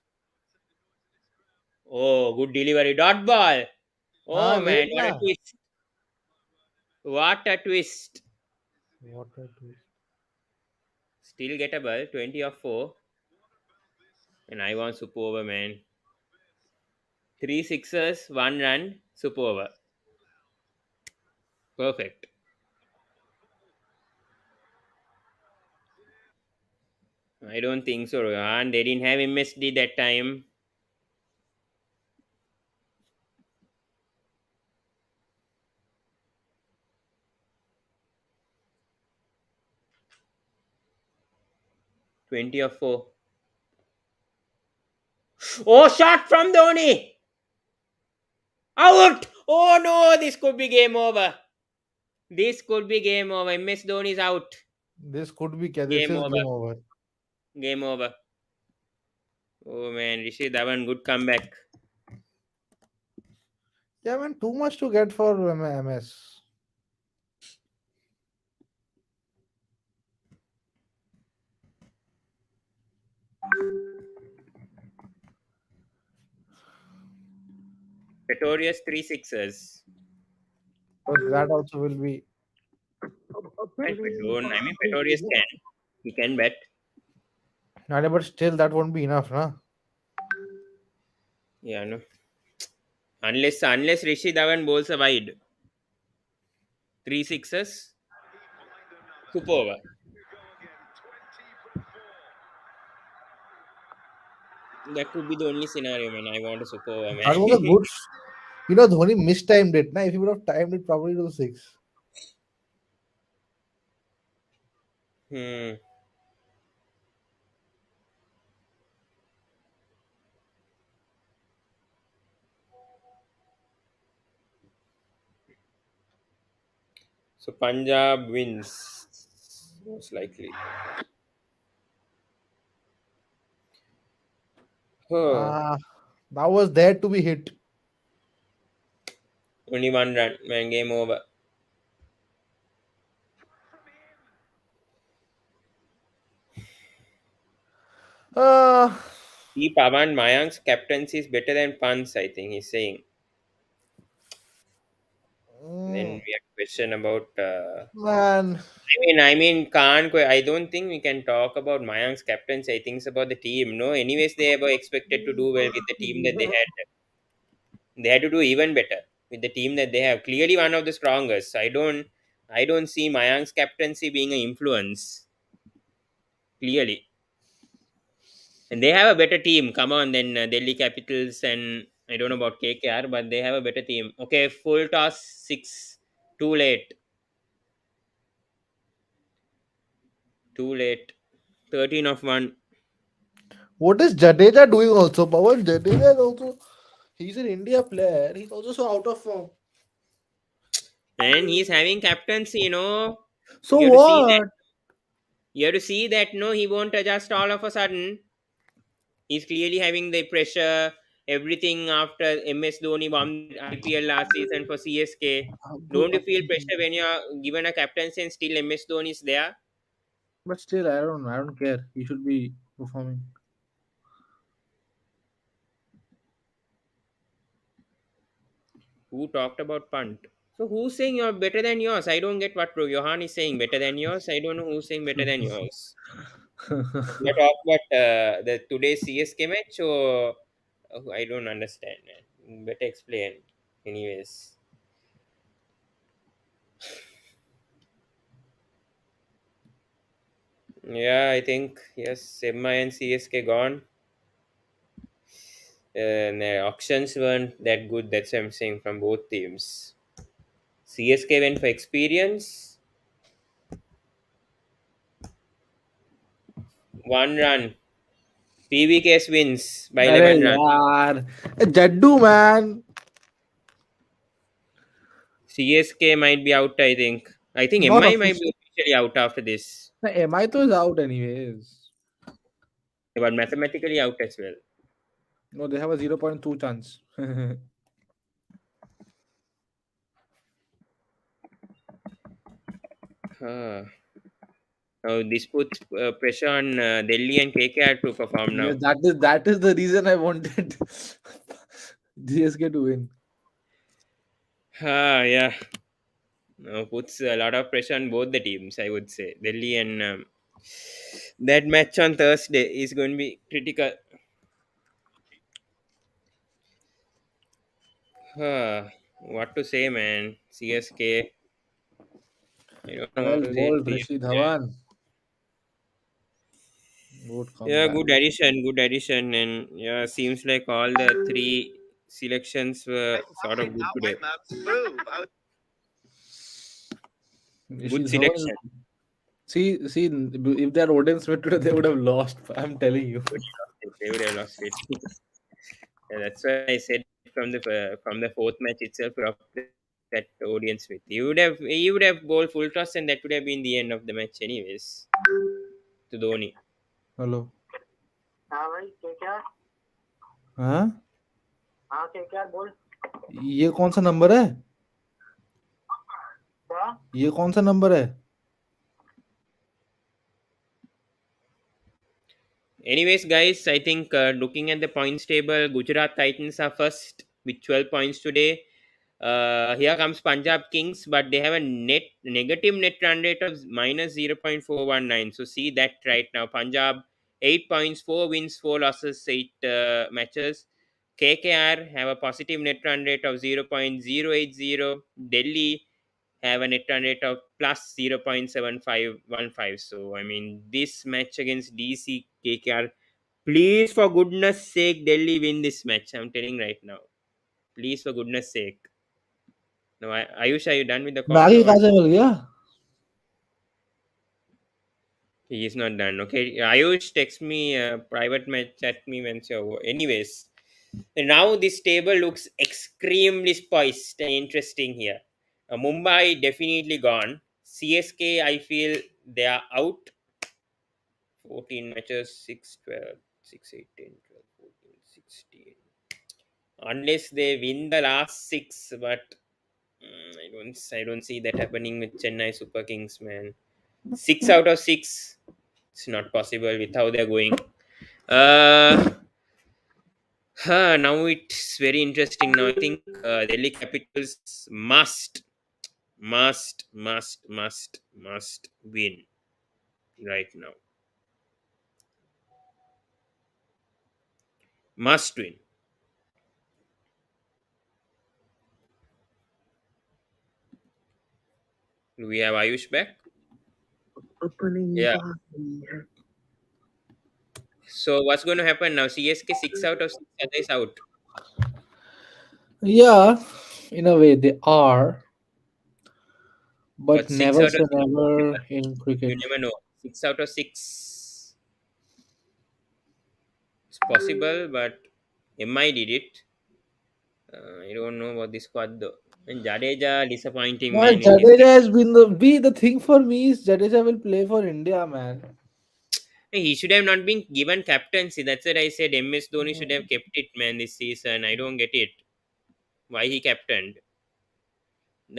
Oh, good delivery. Dot ball. हाँ Oh wait man, what ना. a twist. What a twist. What a twist. Still gettable. 20 of 4. And I want super over, man. 3 sixes, 1 run, super over. Perfect. I don't think so, Rohan. They didn't have MSD that time. Twenty of 4. Oh, shot from Dhoni! Out! Oh no, this could be game over. This could be game over. MS Dhoni is out. This could be this Game is over. game over. Game over. Oh man, Rishi Dhawan, good comeback. Yeah man, too much to get for MS. Pretorius 3 sixes. But that also will be. I mean, Pretorius can. He can bet. No, but still that won't be enough, nah. Yeah, no. Unless Rishi Dhawan bowls a wide. 3 sixes. Super over. That could be the only scenario, man. I want a super over, man. That was a good. You know, Dhoni mistimed it. Nah, if he would have timed it probably to the 6. Hmm. So Punjab wins. Most likely. Oh, That was there to be hit. only 1 run, man. Game over. Uh, See, Pavan Mayank's captaincy is better than Pant's, I think he's saying. Then mm, we have question about. man, I don't think we can talk about Mayank's captaincy. I think it's about the team. No, anyways, they were expected to do well with the team that they had. They had to do even better with the team that they have. Clearly, one of the strongest. I don't see Mayank's captaincy being an influence. Clearly, and they have a better team. Come on, then Delhi Capitals and I don't know about KKR, but they have a better team. Okay, full toss 6. Too late. Too late. 13 of 1. what is Jadeja doing also? Pawan Jadeja is also. He's an India player. He's also so out of form. And he's having captaincy, you know. So You have to see that. what? You have to see that, no, he won't adjust all of a sudden. He's clearly having the pressure, everything after MS Dhoni won the IPL last season for CSK. Don't you feel pressure when you're given a captaincy and still MS Dhoni is there? But still, I don't know. I don't care. He should be performing. Who talked about punt? So who's saying you're better than yours? I don't get what Johan is saying better than yours. I don't know who's saying better than yours. You're talking about the today's CSK match, or I don't understand. Man. Better explain. Anyways, yeah, I think yes, MI and CSK gone. And the auctions weren't that good. That's what I'm saying from both teams. CSK went for experience. 1 run. PBKS wins by अरे 11 runs. यार Jaddu man. CSK might be out, I think. I think Not MI might official. be officially out after this. MI तो is out anyways. but mathematically out as well. No, they have a 0.2 chance. Uh, Now this puts pressure on Delhi and KKR to perform Yeah, now. that is the reason I wanted GSK to win. Yeah. Now puts a lot of pressure on both the teams, I would say. Delhi and that match on Thursday is going to be critical. What to say, man? CSK. I don't know what Well to say. bowled, Rishi CSK. Dhawan. Good Yeah, comeback. good addition, and yeah, seems like all the three selections were sort of good today. Rishi Good Dhawan. selection. See, if that Odin Smith today, they would have lost. I'm telling you. They would have lost it. Yeah, that's why I said from the fourth match itself, dropped that audience with. You would have bowled full toss, and that would have been the end of the match, anyways. To Dhoni. Hello हाँ ये कौन सा number है ये कौन सा number है Anyways, guys, I think looking at the points table, Gujarat Titans are first with 12 points today. Here comes Punjab Kings, but they have a negative net run rate of minus 0.419. So see that right now. Punjab 8 points, 4 wins, 4 losses, 8 matches. KKR have a positive net run rate of 0.080. Delhi have a net run rate of plus 0.7515. So I mean, this match against DC KKR, please for goodness sake, Delhi win this match. I'm telling right now. Please for goodness sake. No, Ayush, are you done with the call Maggi or कहाँ what? से मिल गया He is not done. Okay, Ayush, text me, private match, chat me when you're over. Anyways, now this table looks extremely spiced and interesting here. Mumbai definitely gone. CSK, I feel they are out. 14 matches, 6, 12, 6, 18, 12, 14, 16. Unless they win the last 6, but I don't see that happening with Chennai Super Kings, man. 6 out of 6. It's not possible with how they're going. Uh, Now it's very interesting. Now I think Delhi Capitals must win right now. Must win. Do we have Ayush back? Yeah. So what's going to happen now? CSK 6 out of 6 others out. yeah in a way they are but But 6 never out of say 6, never in you cricket never know. 6 out of 6 it's possible, but MI did it. I don't know about this squad though. And Jadeja disappointing, man man, in this Jadeja game. has been the thing for me is Jadeja will play for India man He should have not been given captaincy. That's what I said. MS Dhoni should have kept it, man, this season. I don't get it. Why he captained?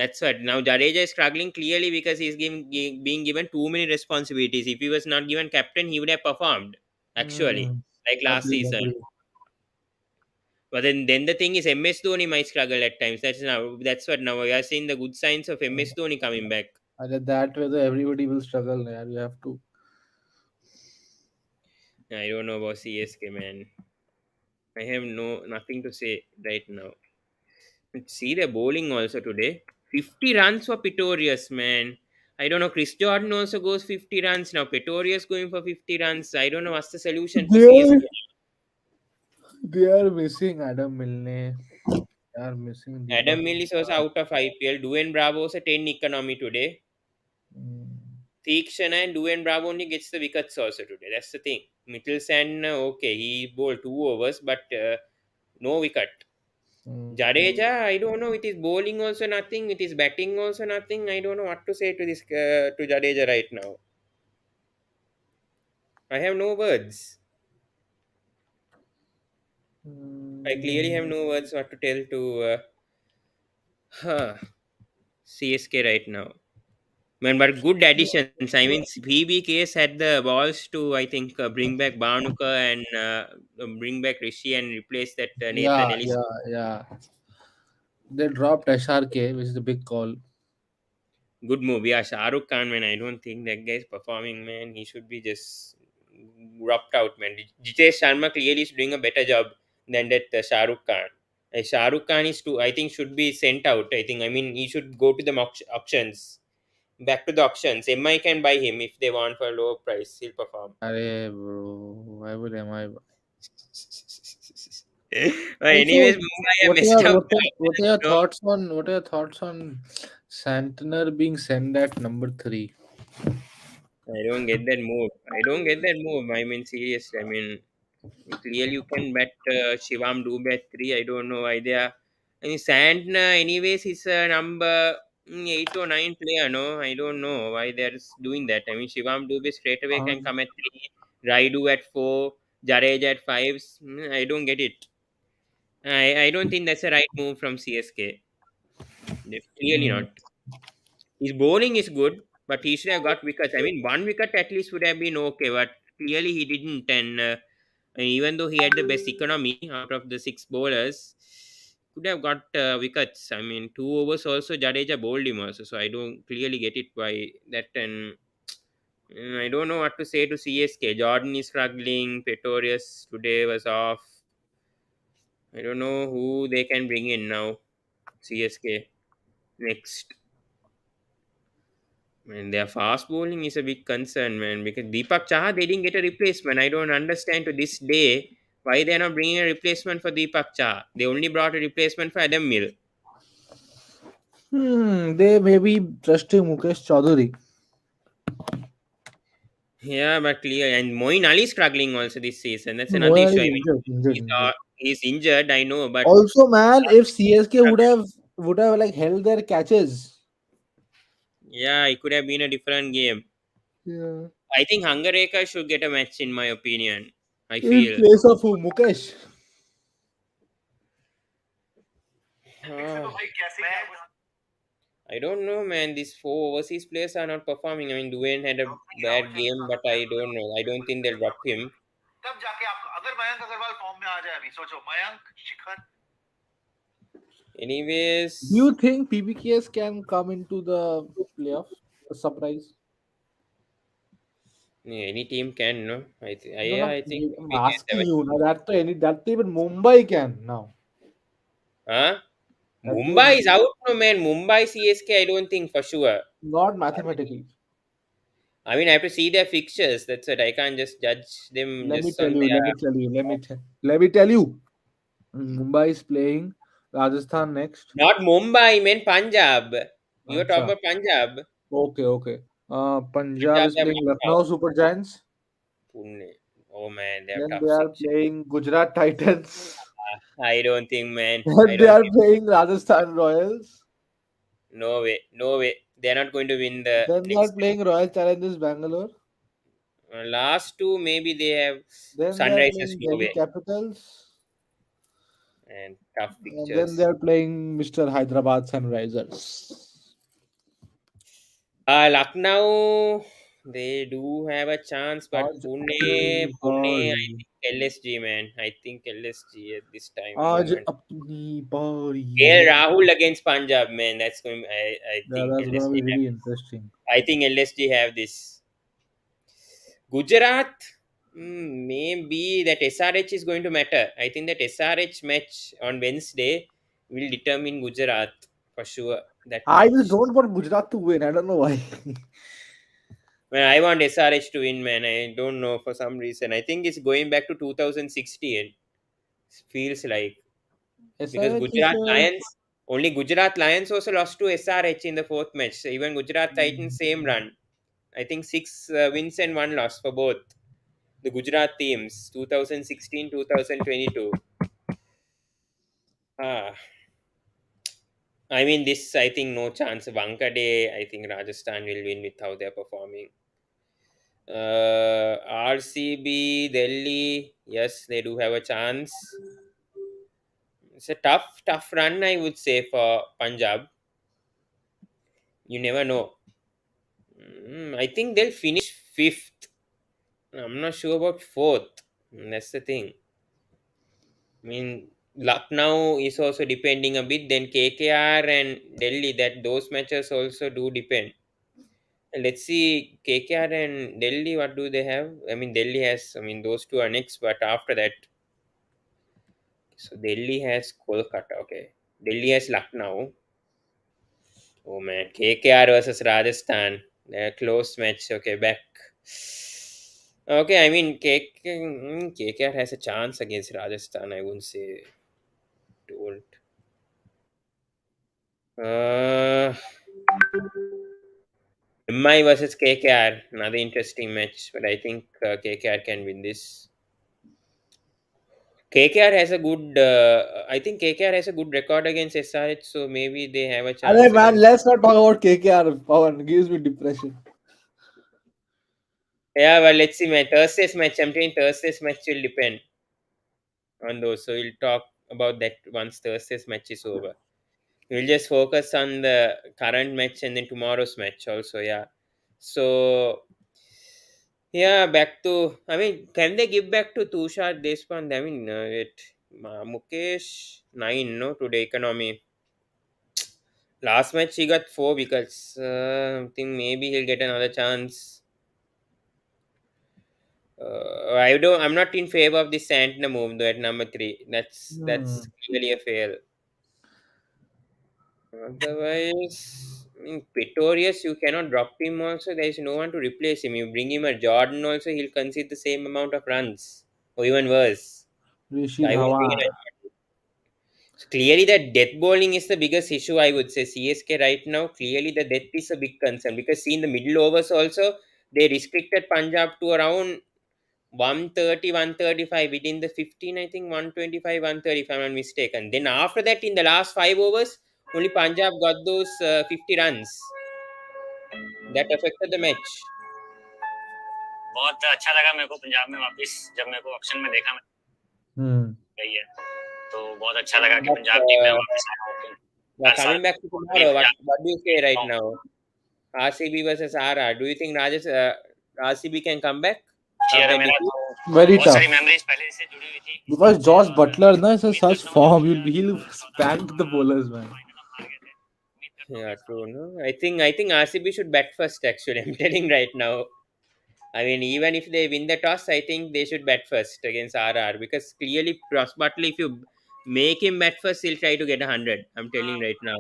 That's what. Now Jadeja is struggling clearly because being given too many responsibilities. If he was not given captain, he would have performed, actually, mm, like last agree season. agree But then the thing is, MS Dhoni might struggle at times. That's what now we are seeing the good signs of MS Dhoni coming back. and that way everybody will struggle man. You have to I don't know about CSK, man. I have nothing to say right now. See the bowling also today. 50 runs for Pretorius, man. I don't know. Chris Jordan also goes 50 runs now. Pretorius going for 50 runs. I don't know what's the solution for they are CSK. they are missing Adam Milne. They are missing Deepak. Adam Mills was out of IPL. Dwayne Bravo was a 10 economy today. Mm, Theekshana and Dwayne Bravo only gets the wickets also today. That's the thing. Middleton, okay, he bowled 2 overs, but no wicket. mm. Jadeja, I don't know. It is bowling also nothing. It is batting also nothing. I don't know what to say to this to Jadeja right now. I have no words. I clearly have Mm, no words what to tell to CSK right now. Man, but good additions. I mean, PBKS had the balls to, I think, bring back Barnuka and bring back Rishi and replace that yeah, Nathan Ellis. yeah, yeah. They dropped SRK, which is a big call. Good move. Yeah, Shah Rukh Khan, man. I don't think that guy is performing, man. He should be just rubbed out, man. Jitesh Sharma clearly is doing a better job than that Shah Rukh Khan. Shah Rukh Khan is too, I think, should be sent out. I think, I mean, he should go to the auctions. Back to the auctions. MI can buy him if they want for a lower price. He'll perform. Arey, bro. Why would am I? But Also, anyways, Mumbai have messed up. what are your No, thoughts on Santner being sent at number 3? I don't get that move. I don't get that move. I mean, seriously. I mean, clearly you can bet Shivam do bet 3. I don't know why they are. I mean, Santner, anyways, he's a number 8 or 9 player. No, I don't know why they're doing that. I mean, Shivam Dubey straight away can come at 3, Raidu at 4, Jadeja at 5. I don't get it. I don't think that's a right move from CSK. Clearly Hmm. not. His bowling is good, but he should have got wickets. I mean, one wicket at least would have been okay, but clearly he didn't. And even though he had the best economy out of the 6 bowlers, could have got wickets. I mean, 2 overs also Jadeja bowled him also, so I don't clearly get it why that. And I don't know what to say to CSK. Jordan is struggling. Pretorius today was off. I don't know who they can bring in now. CSK next. And their fast bowling is a big concern, man. Because Deepak Chah, they didn't get a replacement. I don't understand to this day why they're not bringing a replacement for Deepak Chah. They only brought a replacement for Adam Mill. They may be trusting Mukesh Chaudhary. Yeah, but clear. And Moin Ali is struggling also this season. That's another Moeen Ali issue. is I mean, injured, injured, he's, injured. he's injured, I know, but Also, man, if CSK would have like held their catches. yeah, it could have been a different game. Yeah. I think Hangareka should get a match, in my opinion. I In feel. place of who? Mukesh. Ah, I don't know, man. These 4 overseas players are not performing. I mean, Duane had a bad game, but I don't know. I don't think they'll drop him. तब जाके आपको अगर Mayank Agarwal form में आ जाए अभी सोचो मयंक शिखर Do you Anyways, think PBKS can come into the playoffs? A surprise? yeah, any team can, no? No, Yeah, no. I think I'm PBKS have asking a you. Now chance. that even Mumbai can now. Huh? That Mumbai even is out, no, man. Mumbai CSK, I don't think for sure. not mathematically. I mean, I have to see their fixtures. That's it. I can't just judge them Let me just tell on you. Let their. me tell you. Let me tell you. Mumbai is playing Rajasthan next. Not Mumbai, man. Punjab. You're talking Acha. about Punjab. Okay, okay. Punjab Punjab, is they're playing marked Lucknow out. Super Giants. Pune. Oh, man. They have Then they tough are section. playing Gujarat Titans. I don't think, man. I Then they don't are think. playing Rajasthan Royals. No way. No way. They're not going to win the Then they are next playing Royal Challengers Bangalore. two. Last two, maybe they have Then they are Sunrisers. playing No Delhi way. Capitals. And tough And then they pictures. are playing Mr. Hyderabad Sunrisers. Lucknow, they do have a chance, but आज Pune, अपनी I बारी think LSG, man. I think LSG at this time आज moment. अपनी बारी KL है. Rahul against Punjab, man. That's going. I Yeah, think that's gonna LSG be have. really interesting. I think LSG have this. Gujarat, maybe that SRH is going to matter. I think that SRH match on Wednesday will determine Gujarat for sure. That I just match. don't want Gujarat to win. I don't know why. Man, I want SRH to win, man. I don't know for some reason. I think it's going back to 2016. Feels like because SRH is Gujarat Lions also lost to SRH in the fourth match. So even Gujarat Titans same run. I think 6 wins and 1 loss for both the Gujarat teams. 2016, 2022. Ah, I mean this. I think no chance. Day. I think Rajasthan will win with how they're performing. RCB, Delhi, yes, they do have a chance. It's a tough run, I would say, for Punjab. You never know. I think they'll finish fifth. I'm not sure about fourth. That's the thing. I mean, Lucknow is also depending a bit. Then KKR and Delhi, that those matches also do depend. Let's see, KKR and Delhi, what do they have? I mean, Delhi has, I mean, those two are next, but after that, so Delhi has Kolkata, okay. Delhi has Lucknow. Oh man, KKR versus Rajasthan. A close match, okay, back. Okay, I mean, KKR has a chance against Rajasthan, I wouldn't say don't. Uh, MI versus KKR, another interesting match, but I think KKR can win this. KKR has a good, I think KKR has a good record against SRH, so maybe they have a Hey chance man, against. let's not talk about KKR. Pawan gives me depression. Yeah, well, let's see, man. Thursday's match, I'm saying Thursday's match will depend on those, so we'll talk about that once Thursday's match is over. We'll just focus on the current match and then tomorrow's match also, yeah. So, yeah, back to, I mean, can they give back to Tushar Deshpande? I mean, Mukesh, 9, no, today economy. Last match he got 4 wickets. I think maybe he'll get another chance. I'm not in favor of this Santner move though at number 3. That's clearly a fail. Otherwise, I mean, Pretorius, you cannot drop him also. There is no one to replace him. You bring him a Jordan also, he'll concede the same amount of runs. Or even worse. Rishi So I won't bring in Dhawan. a So clearly the death bowling is the biggest issue, I would say. CSK right now, clearly the death is a big concern. Because see in the middle overs also, they restricted Punjab to around 130, 135 within the 15, I think 125, 130 if I'm not mistaken. Then after that, in the last 5 overs, only Punjab got those 50 runs. That affected the match. बहुत अच्छा लगा मेरे को पंजाब में वापस जब मेरे को ऑप्शन में देखा गई है तो बहुत अच्छा लगा कि But, पंजाब टीम में वापस आया हूँ yeah, coming back to tomorrow, what do you say right now? RCB versus RR. Do you think RCB can come back? Chair After मेरा defeat? तो Very बहुत tough. सारी मेमोरीज पहले से जुड़ी हुई थी Because Josh और Butler na, is in उम्मीद such करता हूँ form, कि he'll spank the bowlers, man. Final हम हार गए थे उम्मीद करता हूँ Yeah, कि true. No, I think RCB should bat first. Actually, I'm telling right now. I mean, even if they win the toss, I think they should bat first against RR because clearly, Ross Butler, if you make him bat first, he'll try to get 100. I'm telling right now.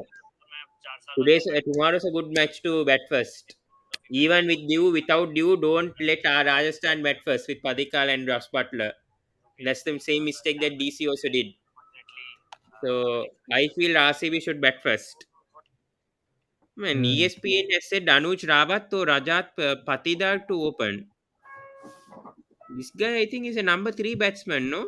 तो मैं 4 साल हो गए Tomorrow's a good match to bat first. Even with Dew, without Dew, don't let Rajasthan bat first with Padikal and Ross Butler. That's the same mistake that DC also did. So I feel RCB should bat first. Man, ESPN has said Anuj Rawat to Rajat Patidar to open. This guy, I think, is a number 3 batsman, no?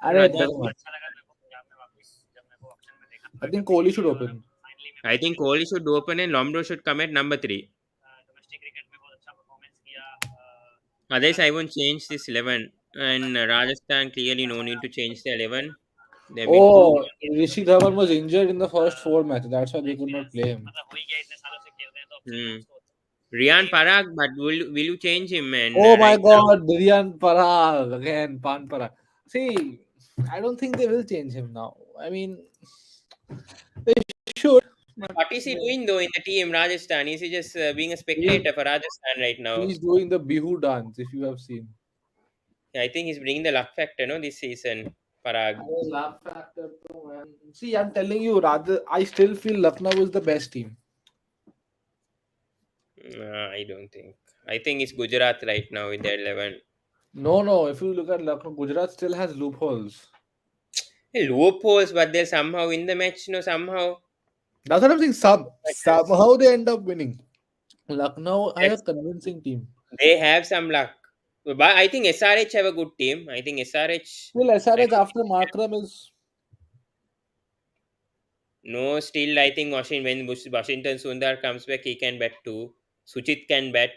अरे Rajat. doesn't matter. अच्छा लगा मेरे को पंजाब में वापस जब मेरे को ऑप्शन में देखा I think Kohli should open. Finally I think Kohli should open and Lomdo should come at number 3. Domestic cricket में बहुत अच्छा परफॉर्मेंस किया Otherwise, I won't change this 11. And Rajasthan, clearly no need to change the 11. They've been too. Oh, Rishi Dhawan was injured in the first 4 matches. That's why they could not play him. मतलब हो ही गया इतने सालों से खेल रहे हैं तो अब Hmm. Rian Parag, but will you change him, man? Oh my Right now? God, Dirian Parag again, Pan Parag. See, I don't think they will change him now. I mean, they should. What is he doing though in the team, Rajasthan? Is he just being a spectator for Rajasthan right now? He's doing the Bihu dance, if you have seen. I think he's bringing the luck factor, no, this season, Parag. Luck factor, too, man. See, I'm telling you, rather, I still feel Lucknow is the best team. I don't think. I think it's Gujarat right now with their 11. No. If you look at Lucknow, Gujarat still has loopholes. Loopholes, but they somehow win the match, somehow. That's what I'm saying. Somehow they end up winning. Lucknow has a convincing team. They have some luck. But I think SRH have a good team. I think SRH. Still, SRH after Markram is. No, still, I think when Washington Sundar comes back, he can bat too. Suchit can bat.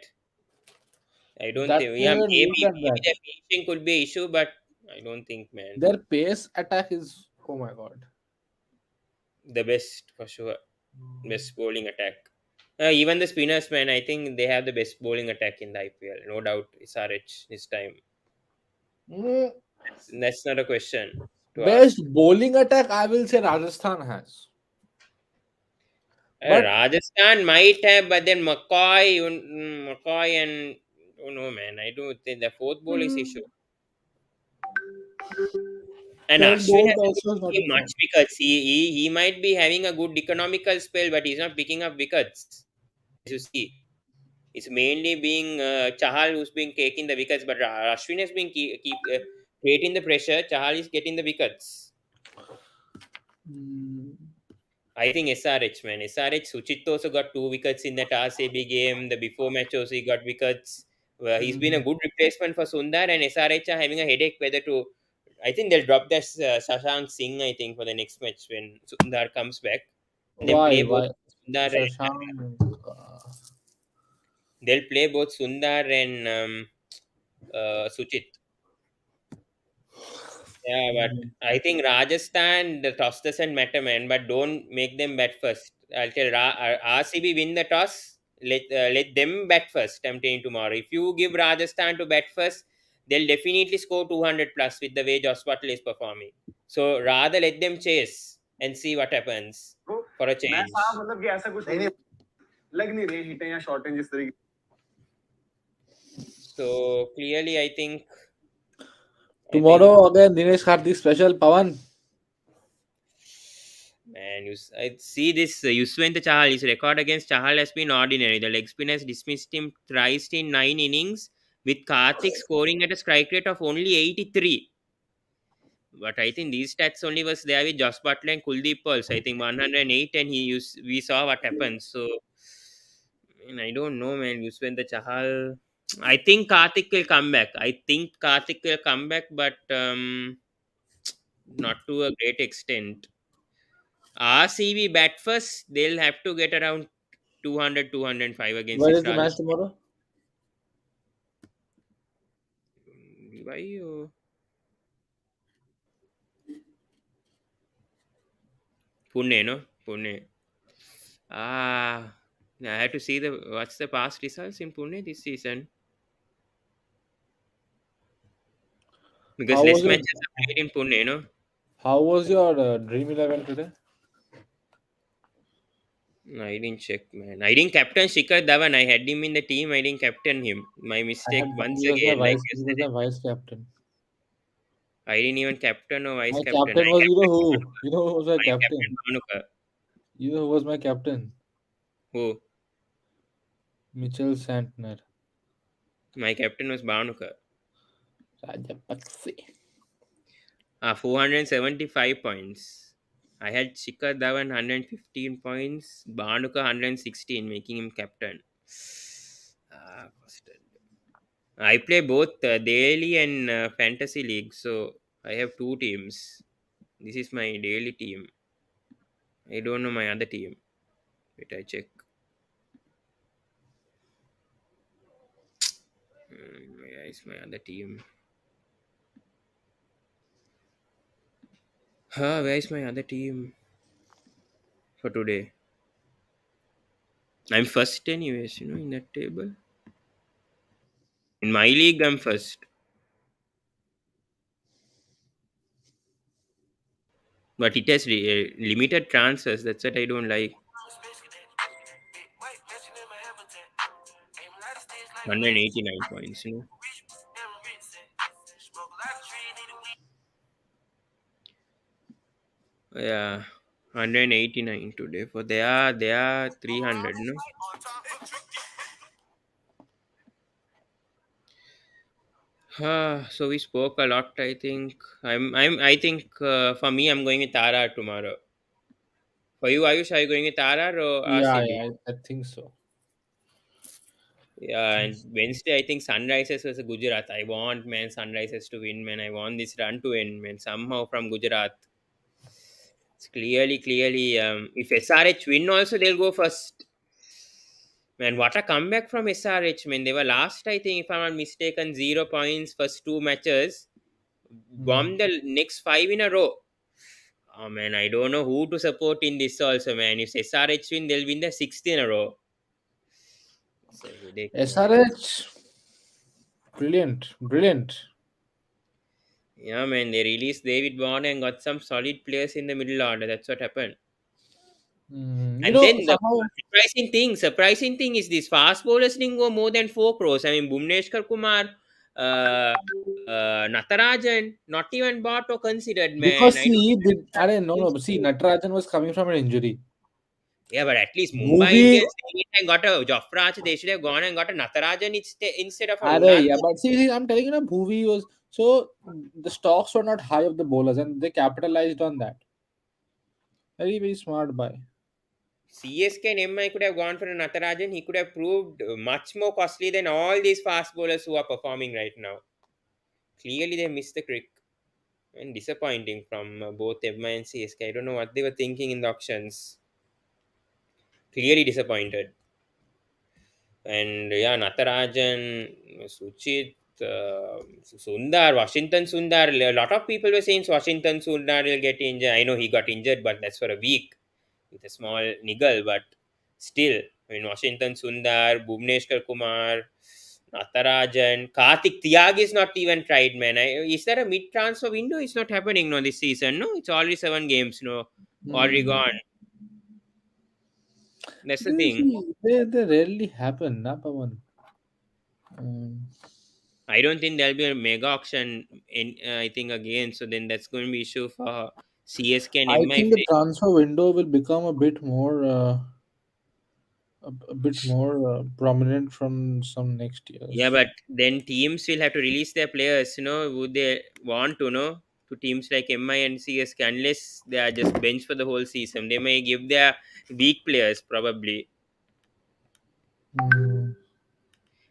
I don't That think. Yeah, player maybe you can bat. their finishing could be an issue, but I don't think, man. Their pace attack is. Oh my God. the best for sure. Best bowling attack. Even the spinners, man, I think they have the best bowling attack in the IPL. No doubt, SRH this time. Mm, That's not a question to ask. Best bowling attack, I will say Rajasthan has. But Rajasthan might have, but then McCoy and oh no, man, I don't think the fourth ball is issue. And Trent Ashwin Bolt hasn't been also is not taking in much form. wickets. He might be having a good economical spell, but he's not picking up wickets. As you see, it's mainly being Chahal who's been taking the wickets, but Ashwin has been keep creating the pressure. Chahal is getting the wickets. Mm, I think SRH, man. SRH Suchit also got 2 wickets in that RCB game. The before match also he got wickets. Well, he's been a mm. good replacement for Sundar, and SRH are having a headache whether to. I think they'll drop that Shashank Singh, I think, for the next match when Sundar comes back. And then Why? play both Why? Sundar and Shashank. they'll play both Sundar and Suchit. Yeah, but Mm. I think Rajasthan, the toss doesn't matter, man. But don't make them bat first. I'll tell RCB win the toss. Let them bat first. I'm telling you tomorrow. If you give Rajasthan to bat first, they'll definitely score 200 plus with the way Josh Butler is performing. So rather let them chase and see what happens for a मैं change. साफ मतलब कि ऐसा कुछ नहीं लग नहीं रही हिटें या शॉटें जिस तरीके So clearly, I think Tomorrow again, Dinesh Karthik special. Pawan. man, I see this Yuswendra Chahal. His record against Chahal has been ordinary. The leg spinners dismissed him thrice in 9 innings, with Karthik scoring at a strike rate of only 83. But I think these stats only was there with Josh Butler and Kuldeep also. I think 108, and we saw what happened. So, I don't know, man. Yuswendra Chahal. I think Karthik will come back. But not to a great extent. RCB bat first, they'll have to get around 200, 205 against Where this is the match Rajasthan. tomorrow? Why you? Pune, no? Pune. Ah, I had to see what's the past results in Pune this season. Because How was less your matches are played in Pune, no? Dream 11 today? No, I didn't check, man. I didn't captain Shikhar Dhawan. I had him in the team. I didn't captain him. My mistake once again, like He was my yesterday. vice captain. I didn't even captain or vice My captain. captain I was, captain You know who was my I captain captain? Bhanuka. You know who was my captain? Who? Mitchell Santner. My captain was Bhanuka. Rajapakse. 475 points. I had Shikha Dhawan 115 points, Bhanuka 116, making him captain. Busted. I play both daily and fantasy league, so I have two teams. This is my daily team. I don't know my other team. Wait, I check. Where is my other team? Where is my other team for today? I'm first anyways, in that table. In my league, I'm first. But it has limited transfers. That's what I don't like. 189 points. Yeah, 189 today. For they are 300. So we spoke a lot. I think I think for me, I'm going with Tara tomorrow. For you, Ayush, are you going with Tara or Yeah, RCB? yeah, I think so. Yeah, and Wednesday, I think Sunrisers versus Gujarat. I want, man, Sunrisers to win, man. I want this run to end, man. Somehow from Gujarat. It's clearly. If SRH win also, they'll go first. Man, what a comeback from SRH, man. They were last, I think, if I'm not mistaken, 0 points first two matches. Hmm. Won the next five in a row. Oh man, I don't know who to support in this also, man. If SRH win, they'll win the sixth in a row. It's a headache, man. SRH, brilliant, brilliant. Yeah, man, they released David Warner and got some solid players in the middle order. That's what happened. You And know, then the somehow surprising thing is this fast bowlers didn't go more than 4 crores. I mean, Bhuvneshwar Kumar, uh, Natarajan, not even bought or considered, man. because I don't see, even I didn't know, no, understand but see, this. Natarajan was coming from an injury. Yeah, but at least Mumbai Movie, Indians they went and got a Jofra. They should have gone and got a Natarajan instead of a yeah, Unad. but see, I'm telling you, the movie was so the stocks were not high of the bowlers, and they capitalized on that. Very, very smart buy. CSK and MI could have gone for a Natarajan. He could have proved much more costly than all these fast bowlers who are performing right now. Clearly, they missed the trick. And disappointing from both MI and CSK. I don't know what they were thinking in the auctions. Clearly disappointed. And yeah, Natarajan, Suchit, Sundar, Washington Sundar. A lot of people were saying Washington Sundar will get injured. I know he got injured, but that's for a week with a small niggle. But still, I mean, Washington Sundar, Bhuvneshwar Kumar, Natarajan, Karthik Tyagi is not even tried, man. Is there a mid transfer window? It's not happening no this season. No, it's already 7 games. No, already Hmm. gone. That's the They, thing. see, they rarely happen, na Pawan. Um, I don't think there'll be a mega auction in I think again. So then that's going to be issue for CSK and I MI. If think the they, transfer window will become a bit more prominent from some next yeah, years. but then teams will have to release their players. Would they want to know to teams like MI and CSK unless they are just bench for the whole season? They may give their weak players probably. Hmm.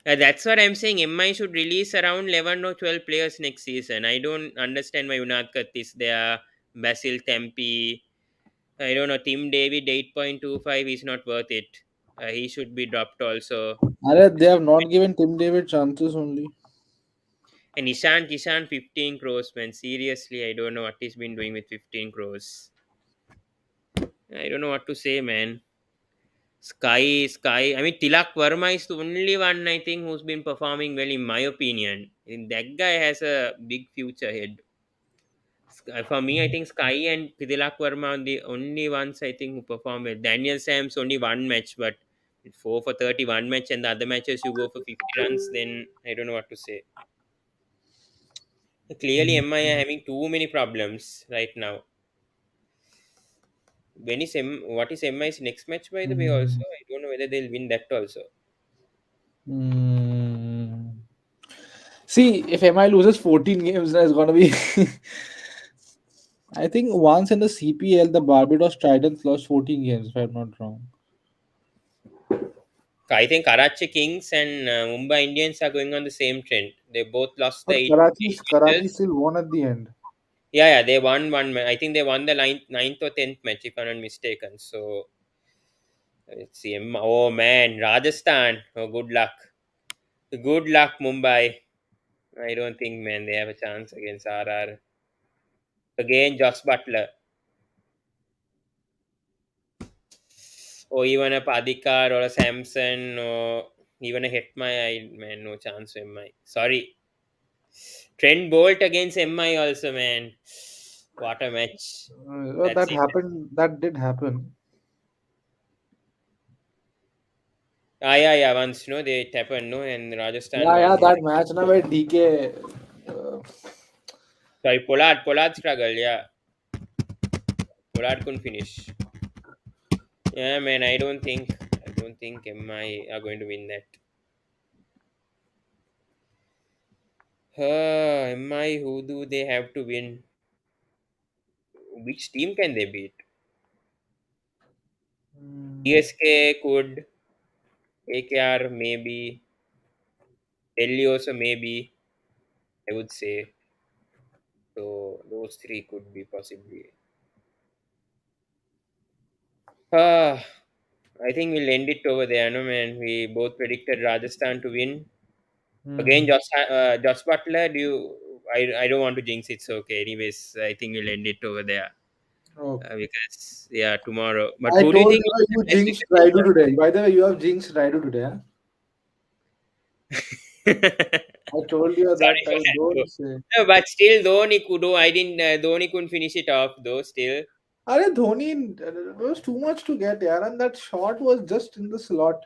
That's what I'm saying. MI should release around 11 or 12 players next season. I don't understand why Unadkat is there. Basil Tempe. I don't know. Tim David 8.25 is not worth it. He should be dropped also. They have not given Tim David chances only. And Ishan Kishan 15 crores, man. Seriously, I don't know what he's been doing with 15 crores. I don't know what to say, man. Sky. I mean, Tilak Verma is the only one I think who's been performing well, in my opinion. And that guy has a big future ahead. For me, I think Sky and Tilak Verma are the only ones I think who perform well. Daniel Sam's only one match, but 4 for 31 match, and the other matches you go for 50 runs, then I don't know what to say. Clearly, MI are having too many problems right now. What is MI's next match, by the way? Also, Hmm. I don't know whether they'll win that also. Hmm. See, if MI loses 14 games, then it's gonna be. I think once in the CPL, the Barbados Tridents lost 14 games, if I'm not wrong. I think Karachi Kings and Mumbai Indians are going on the same trend. They both lost the But eight Karachi matches. still won at the end. Yeah, they won one. I think they won the ninth or 10th match, if I'm not mistaken. So let's see. Oh man, Rajasthan. Oh, good luck. Good luck, Mumbai. I don't think, man, they have a chance against RR. Again, Josh Butler. Or even a Padikar or a Samson or even a Hetmai. Man, no chance for MI. Sorry. Trent Bolt against MI also, man. What a match. That's That it. happened. That did happen. Yeah. Once, they happened, no, and Rajasthan Yeah, won. that match na where DK. Sorry, Pollard struggled, yeah. Pollard couldn't finish. Yeah, man, I don't think MI are going to win that. MI, who do they have to win? Which team can they beat? CSK could, AKR maybe, Delhi also maybe, I would say. So those three could be possibly. Ah, I think we'll end it over there, no man. We both predicted Rajasthan to win. Again, Hmm. Josh Butler. I don't want to jinx it. So okay. Anyways, I think we'll end it over there. Oh. Because tomorrow. But I who do you told think you you is jinxed Raidu today. By the way, you have jinxed Raidu today. Huh? the best pitcher? I told you at Sorry that for time. that, bro. Don't say. No, but still, Dhoni could do. I didn't. Dhoni couldn't finish it off though. Still, Are Dhoni, there was too much to get, yeah, and that shot was just in the slot.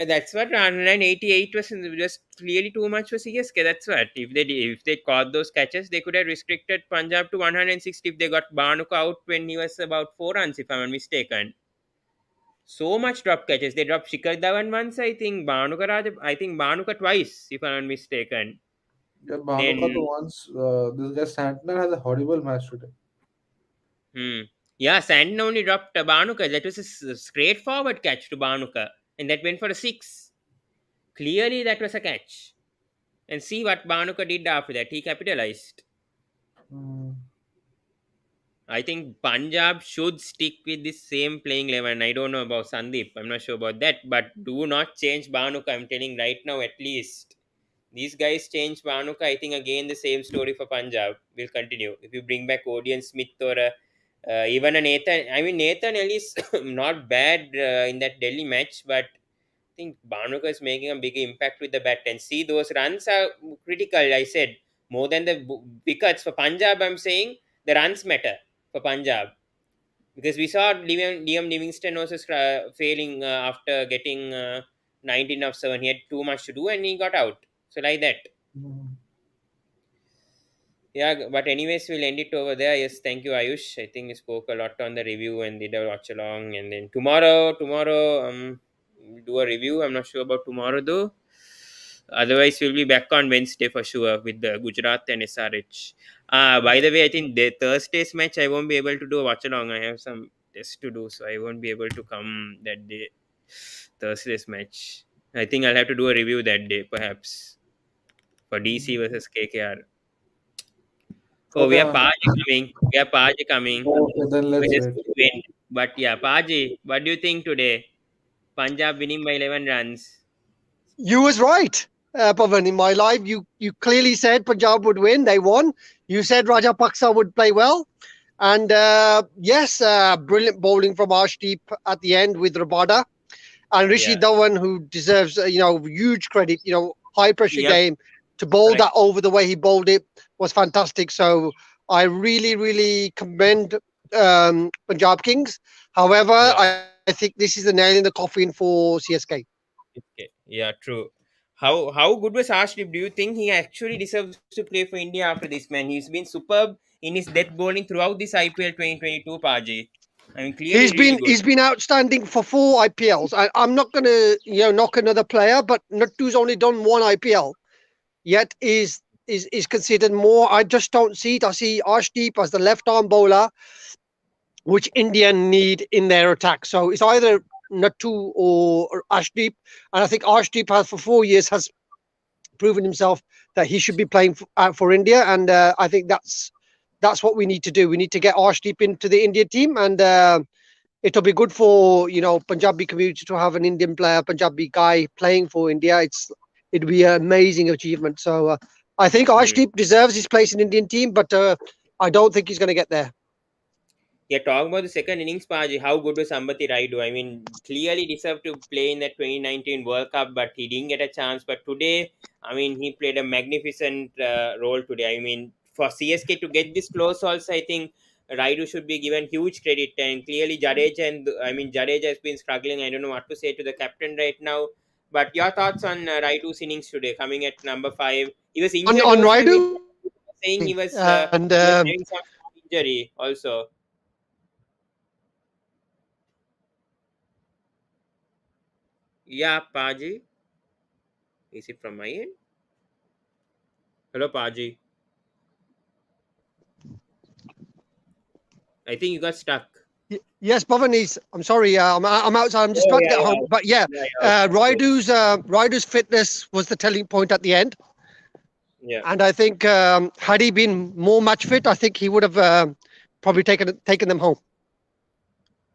that's what 188 was just really too much for CSK. That's what if they caught those catches, they could have restricted Punjab to 160 if they got Barnuka out when he was about 4 runs, if I'm not mistaken. So much drop catches. They dropped Shikhar Dhawan once, I think. I think Barnuka twice, if I'm not mistaken. Yeah, Bhanuka the Then, ones. This guy Santner has a horrible match today. hmm. Yeah, Sandon only dropped Barnuka. That was a straightforward catch to Barnuka. And that went for a six. Clearly, that was a catch. And see what Barnuka did after that. He capitalized. Hmm. I think Punjab should stick with this same playing 11. I don't know about Sandeep. I'm not sure about that. But do not change Barnuka. I'm telling right now, at least. These guys change Barnuka. I think again the same story for Punjab will continue. If you bring back Odion Smith or even a Nathan, I mean Nathan Ellis not bad in that Delhi match, but I think Barnuka is making a big impact with the bat. And see, those runs are critical. I said more than the wickets for Punjab. I'm saying the runs matter for Punjab because we saw Liam Livingston also failing after getting 19 of 7. He had too much to do and he got out. So like that. Hmm. Yeah, but anyways, we'll end it over there. Yes, thank you, Ayush. I think we spoke a lot on the review and did a watch along. And then tomorrow, we'll do a review. I'm not sure about tomorrow though. Otherwise, we'll be back on Wednesday for sure with the Gujarat and SRH. By the way, I think the Thursday's match I won't be able to do a watch along. I have some tests to do, so I won't be able to come that day. Thursday's match. I think I'll have to do a review that day, perhaps for DC versus KKR. For Oh, we have the Paji coming. We have Paji coming. okay, then We let's just wait. win. But yeah, Paji, what do you think today? Punjab winning by 11 runs. You was right, Pavan. In my live, you clearly said Punjab would win. They won. You said Raja Paksa would play well. And yes, brilliant bowling from Arshdeep at the end with Rabada. And Rishi Yeah. Dhawan, who deserves huge credit. High pressure Yep. game to bowl Correct. that over the way he bowled it was fantastic. So I really, really commend Punjab Kings. However, Yeah. I think this is the nail in the coffin for CSK. Okay. Yeah, true. How good was Arshdeep? Do you think he actually deserves to play for India after this, man? He's been superb in his death bowling throughout this IPL 2022, Paji. I mean, clearly He's really been good. he's been outstanding for 4 IPLs. I'm not going to knock another player, but Nattu's only done 1 IPL. Yet is considered more. I just don't see it. I see Arshdeep as the left arm bowler, which India need in their attack. So it's either Nattu or Arshdeep, and I think Arshdeep has for 4 years has proven himself that he should be playing for India, and I think that's what we need to do. We need to get Arshdeep into the India team, and it'll be good for Punjabi community to have an Indian player, Punjabi guy playing for India. It'd be an amazing achievement. So I think Arshdeep deserves his place in Indian team, but I don't think he's going to get there. Yeah, talking about the second innings, Paji, how good was Ambati Raidu? I mean, clearly deserved to play in the 2019 World Cup, but he didn't get a chance. But today, I mean, he played a magnificent role today. I mean, for CSK to get this close, also, I think Raidu should be given huge credit. And clearly, Jadeja has been struggling. I don't know what to say to the captain right now. But your thoughts on Raidu's innings today, coming at number 5? He was injured On also. I mean, Raidu, saying he was and having some injury also. Yeah, Paji. Is it from my end? Hello, Paji. I think you got stuck. yes, Bhavani's. I'm sorry, I'm outside. I'm just Oh, about to yeah, get home. But yeah, yeah. Raidu's fitness was the telling point at the end. Yeah. And I think had he been more match fit, I think he would have probably taken them home.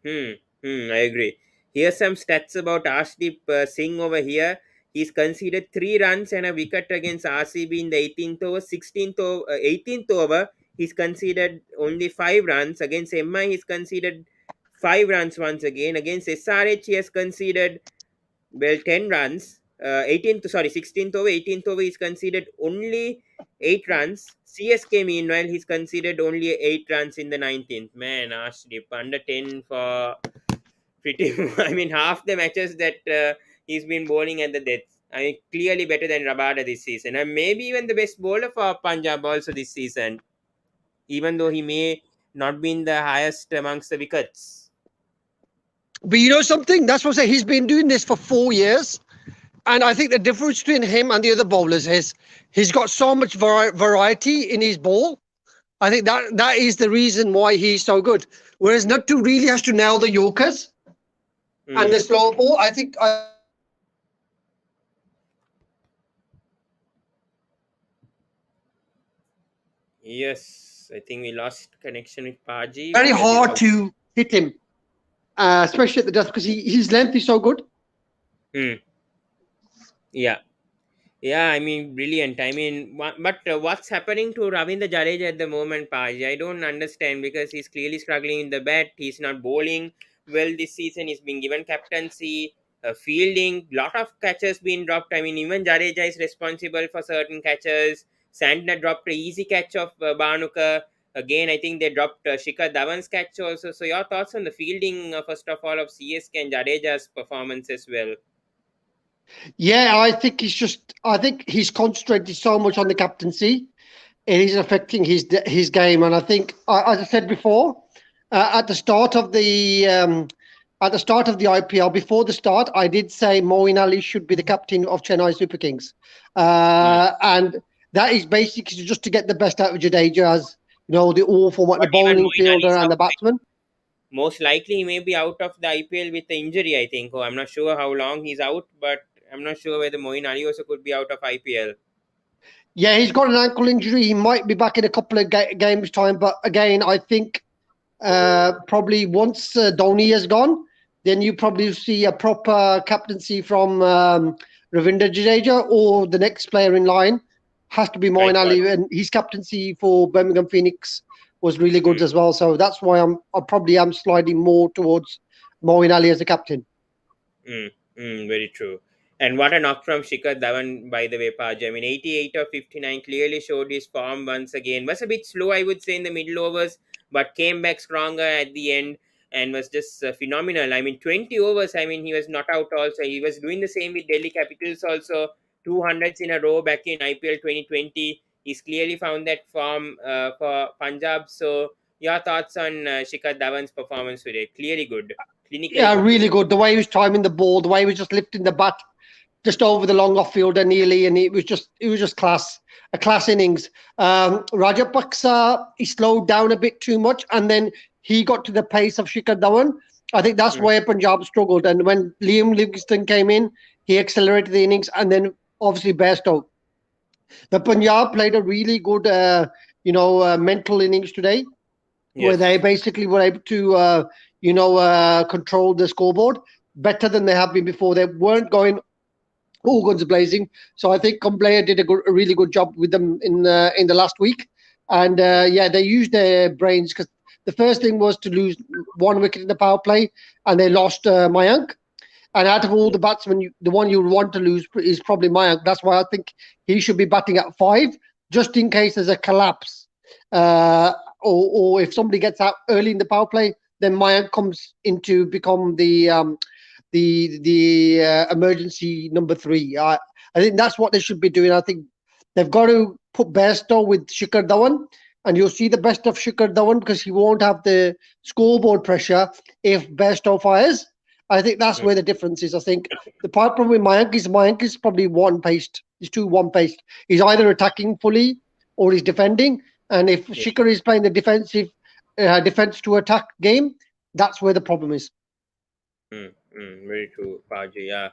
I agree. Here's some stats about Arshdeep Singh over here. He's conceded 3 runs and a wicket against RCB in the 18th over, 16th over, 18th over he's conceded only 5 runs. Against MI, he's conceded 5 runs once again. Against SRH, he has conceded 10 runs. 16th over, 18th over, he's conceded only 8 runs. CSK, meanwhile, he's conceded only 8 runs in the 19th. Man, Arshdeep, under 10 for pretty. I mean, half the matches that he's been bowling at the death. I mean, clearly better than Rabada this season, and maybe even the best bowler for Punjab also this season, even though he may not be in the highest amongst the wickets. But you know something? That's what I say. He's been doing this for 4 years. And I think the difference between him and the other bowlers is he's got so much variety in his ball. I think that is the reason why he's so good. Whereas Nattu really has to nail the Yorkers and the slow ball. I think. Yes, I think we lost connection with Paji. Very hard to hit him, especially at the death, because his length is so good. Yeah. Yeah, I mean, brilliant. I mean, but what's happening to Ravindra Jadeja at the moment, Paj? I don't understand, because he's clearly struggling in the bat. He's not bowling well this season. He's been given captaincy, fielding, lot of catches being dropped. I mean, even Jadeja is responsible for certain catches. Santner dropped an easy catch of Bhanuka. Again, I think they dropped Shikha Dhawan's catch also. So your thoughts on the fielding, first of all, of CSK and Jadeja's performance as well? Yeah, I think he's concentrated so much on the captaincy, it is affecting his game. And I think, as I said before, at the start of the IPL, before the start, I did say Moeen Ali should be the captain of Chennai Super Kings, and that is basically just to get the best out of Jadeja, as you know, the the bowling fielder and the batsman. Most likely he may be out of the IPL with the injury, I think. I'm not sure how long he's out, but I'm not sure whether Moeen Ali also could be out of IPL. Yeah, he's got an ankle injury. He might be back in a couple of games' time. But again, I think probably once Dhoni is gone, then you probably see a proper captaincy from Ravindra Jadeja, or the next player in line has to be Moeen Ali. And his captaincy for Birmingham Phoenix was really good as well. So that's why I probably am sliding more towards Moeen Ali as a captain. Very true. And what a knock from Shikhar Dhawan, by the way, Paj. I mean, 88 of 59 clearly showed his form once again. Was a bit slow, I would say, in the middle overs, but came back stronger at the end and was just phenomenal. I mean, 20 overs, I mean, he was not out also. He was doing the same with Delhi Capitals also. 200s in a row back in IPL 2020. He's clearly found that form for Punjab. So, your thoughts on Shikhar Dhawan's performance today? Clearly good. Yeah, really good. The way he was timing the ball, the way he was just lifting the bat just over the long off fielder nearly, and it was just class, a class innings. Rajapaksa, he slowed down a bit too much, and then he got to the pace of Shikhar Dhawan. I think that's where Punjab struggled. And when Liam Livingstone came in, he accelerated the innings, and then obviously Bairstow. The Punjab played a really good, mental innings today, where they basically were able to, control the scoreboard better than they have been before. They weren't going all guns blazing. So I think Kumblea did a really good job with them in the last week. And they used their brains, because the first thing was to lose 1 wicket in the power play, and they lost Mayank. And out of all the batsmen, the one you want to lose is probably Mayank. That's why I think he should be batting at 5, just in case there's a collapse. Or if somebody gets out early in the power play, then Mayank comes in to become the emergency number 3. I think that's what they should be doing. I think they've got to put Bairstow with Shikhar Dhawan, and you'll see the best of Shikhar Dhawan, because he won't have the scoreboard pressure if Bairstow fires. I think that's where the difference is. I think the problem with Mayank is probably one-paced. He's too one-paced. He's either attacking fully or he's defending. And if Shikhar is playing the defense to attack game, that's where the problem is. Very true, Paji. Yeah,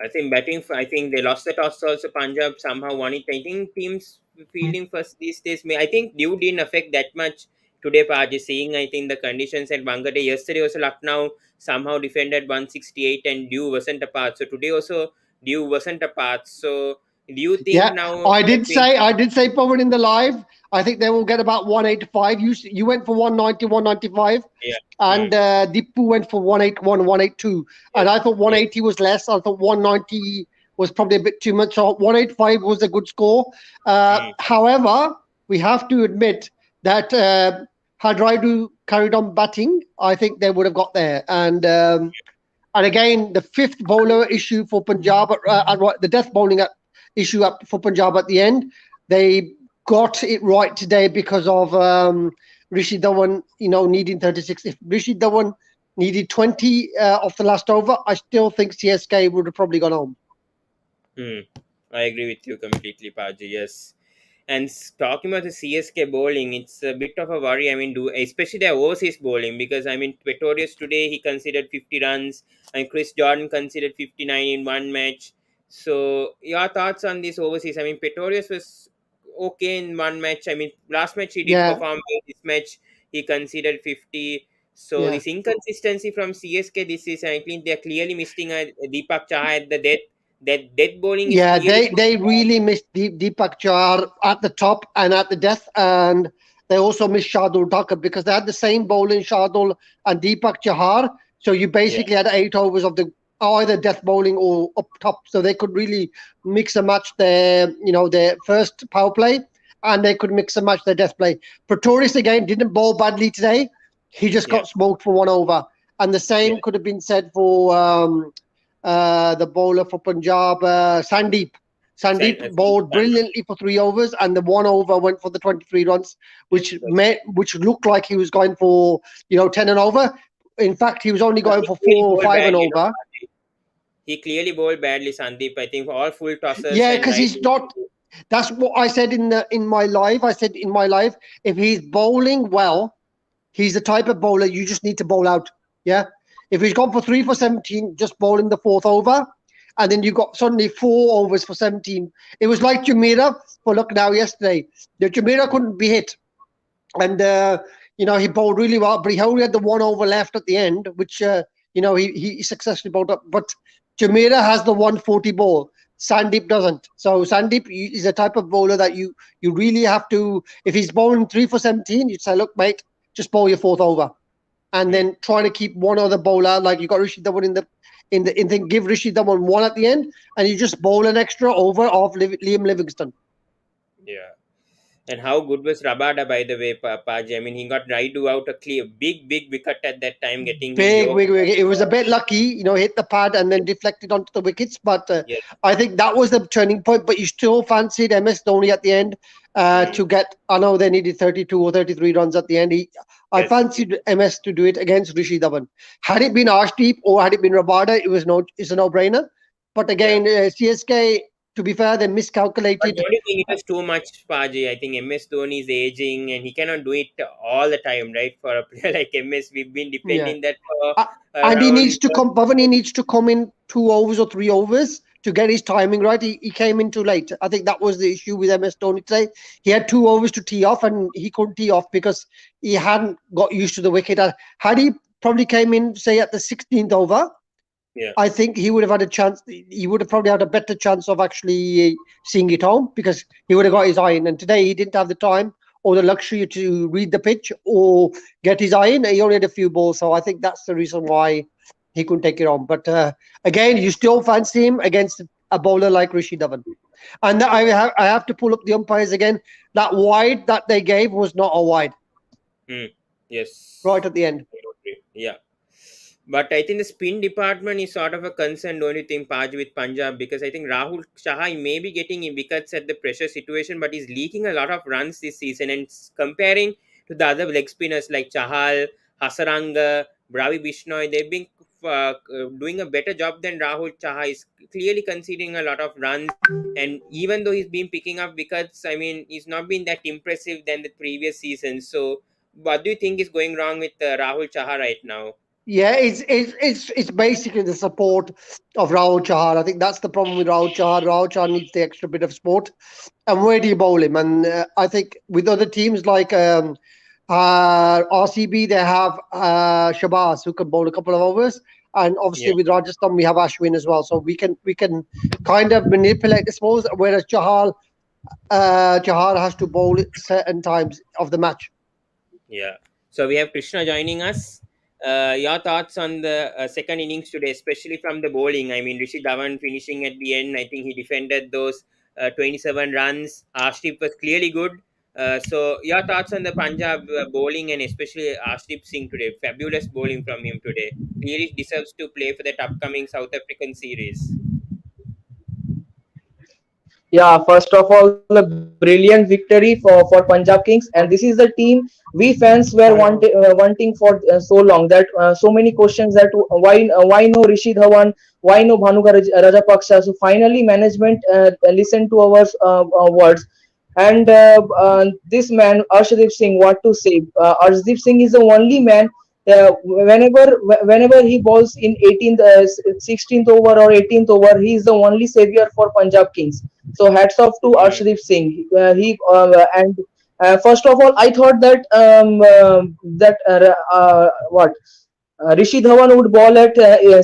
I think batting. I think they lost the toss also. Punjab somehow won it. I think teams fielding first these days. I think dew didn't affect that much today, Paji. Seeing, I think, the conditions at Bangalore yesterday also, Lucknow somehow defended 168 and dew wasn't a part. So today also dew wasn't a part. So do you think now? I did say, Pawan, in the live, I think they will get about 185. You went for 190, 195. Yeah. And Deepu went for 181, 182. And I thought 180 was less. I thought 190 was probably a bit too much. So 185 was a good score. However, we have to admit that had Raidu carried on batting, I think they would have got there. And again, the fifth bowler issue for Punjab, the death bowling issue for Punjab at the end, they got it right today because of Rishi Dhawan, needing 36. If Rishi Dhawan needed 20 off the last over, I still think CSK would have probably gone home. I agree with you completely, Paji. Yes. And talking about the CSK bowling, it's a bit of a worry. I mean, especially their overseas bowling, because I mean, Pretorius today he considered 50 runs, and Chris Jordan considered 59 in one match. So, your thoughts on this overseas? I mean, Pretorius was okay in one match. I mean, last match he did perform well. This match he considered 50. So, this inconsistency from CSK, this is, I think they're clearly missing a Deepak Chahar at the death. That death bowling is they really missed Deepak Chahar at the top and at the death, and they also missed Shardul Thakur because they had the same bowling, Shardul and Deepak Chahar. So you basically had 8 overs of the either death bowling or up top, so they could really mix and match their first power play, and they could mix and match their death play. Pretorius again didn't bowl badly today; he just got smoked for 1 over, and the same could have been said for the bowler for Punjab, Sandeep. Sandeep bowled brilliantly for 3 overs, and the 1 over went for the 23 runs, which looked like he was going for 10 and over. In fact, he was only going for 4 or 5 and over. He clearly bowled badly, Sandeep. I think all full tossers. Yeah, because he's not. That's what I said in my live. I said in my live, if he's bowling well, he's the type of bowler you just need to bowl out. Yeah. If he's gone for 3 for 17, just bowling the 4th over, and then you got suddenly 4 overs for 17. It was like Jumeirah for Lucknow yesterday. The Jumeirah couldn't be hit, and he bowled really well, but he only had the 1 over left at the end, which he successfully bowled up. But Jumeirah has the 140 ball. Sandeep doesn't. So Sandeep is a type of bowler that you really have to. If he's bowling 3 for 17, you'd say, look, mate, just bowl your 4th over. And then try to keep one other bowler, like you got Rishi Dhawan in the give Rishi Dhawan 1 at the end, and you just bowl an extra over of Liam Livingston. Yeah. And how good was Rabada, by the way, Paji? I mean, he got Raidu out a clear, big wicket at that time, getting big wicket. It was a bit lucky, hit the pad and then deflected onto the wickets. But I think that was the turning point. But you still fancied MS Dhoni at the end to get. I know they needed 32 or 33 runs at the end. I fancied MS to do it against Rishi Dhawan. Had it been Arshdeep or had it been Rabada, it's a no-brainer. But again, CSK. To be fair, they miscalculated. But don't you think it was too much, Paji? I think MS Dhoni is aging and he cannot do it all the time, right? For a player like MS, we've been depending that for. And he needs to come. Bhavani needs to come in 2 overs or 3 overs to get his timing right. He came in too late. I think that was the issue with MS Dhoni today. He had 2 overs to tee off, and he couldn't tee off because he hadn't got used to the wicket. Had he probably came in, say, at the 16th over, I think he would have had a chance. He would have probably had a better chance of actually seeing it home because he would have got his eye in. And today he didn't have the time or the luxury to read the pitch or get his eye in. He only had a few balls. So I think that's the reason why he couldn't take it on. But again, you still fancy him against a bowler like Rishi Dhawan. And I have to pull up the umpires again. That wide that they gave was not a wide. Yes. Right at the end. Yeah. But I think the spin department is sort of a concern, don't you think, Paj, with Punjab? Because I think Rahul Chahar may be getting wickets at the pressure situation, but he's leaking a lot of runs this season. And comparing to the other leg spinners like Chahal, Hasaranga, Bravi Bishnoi, they've been doing a better job than Rahul Chahar. Is clearly conceding a lot of runs. And even though he's been picking up wickets, I mean, he's not been that impressive than the previous season. So what do you think is going wrong with Rahul Chahar right now? Yeah, it's basically the support of Rahul Chahar. I think that's the problem with Rahul Chahar. Rahul Chahar needs the extra bit of support. And where do you bowl him? And I think with other teams like RCB, they have Shabazz who can bowl a couple of overs. And obviously with Rajasthan, we have Ashwin as well. So we can kind of manipulate the balls. Whereas Chahal, Jahar has to bowl at certain times of the match. Yeah. So we have Krishna joining us. Your thoughts on the second innings today, especially from the bowling? I mean, Rishi Dhawan finishing at the end. I think he defended those 27 runs. Arshdeep was clearly good. So your thoughts on the Punjab bowling and especially Arshdeep Singh today? Fabulous bowling from him today. Really deserves to play for that upcoming South African series. Yeah, first of all, a brilliant victory for Punjab Kings, and this is the team we fans were wanting for so long. That so many questions that why no Rishi Dhawan, why no Rajapaksa. So finally, management listened to our words, and this man Arshdeep Singh, what to say? Arshdeep Singh is the only man. Whenever he bowls in 18th, 16th over or 18th over, he is the only savior for Punjab Kings. So hats off to Mm, Arshdeep Singh. He and First of all, I thought that what Rishi Dhawan would bowl at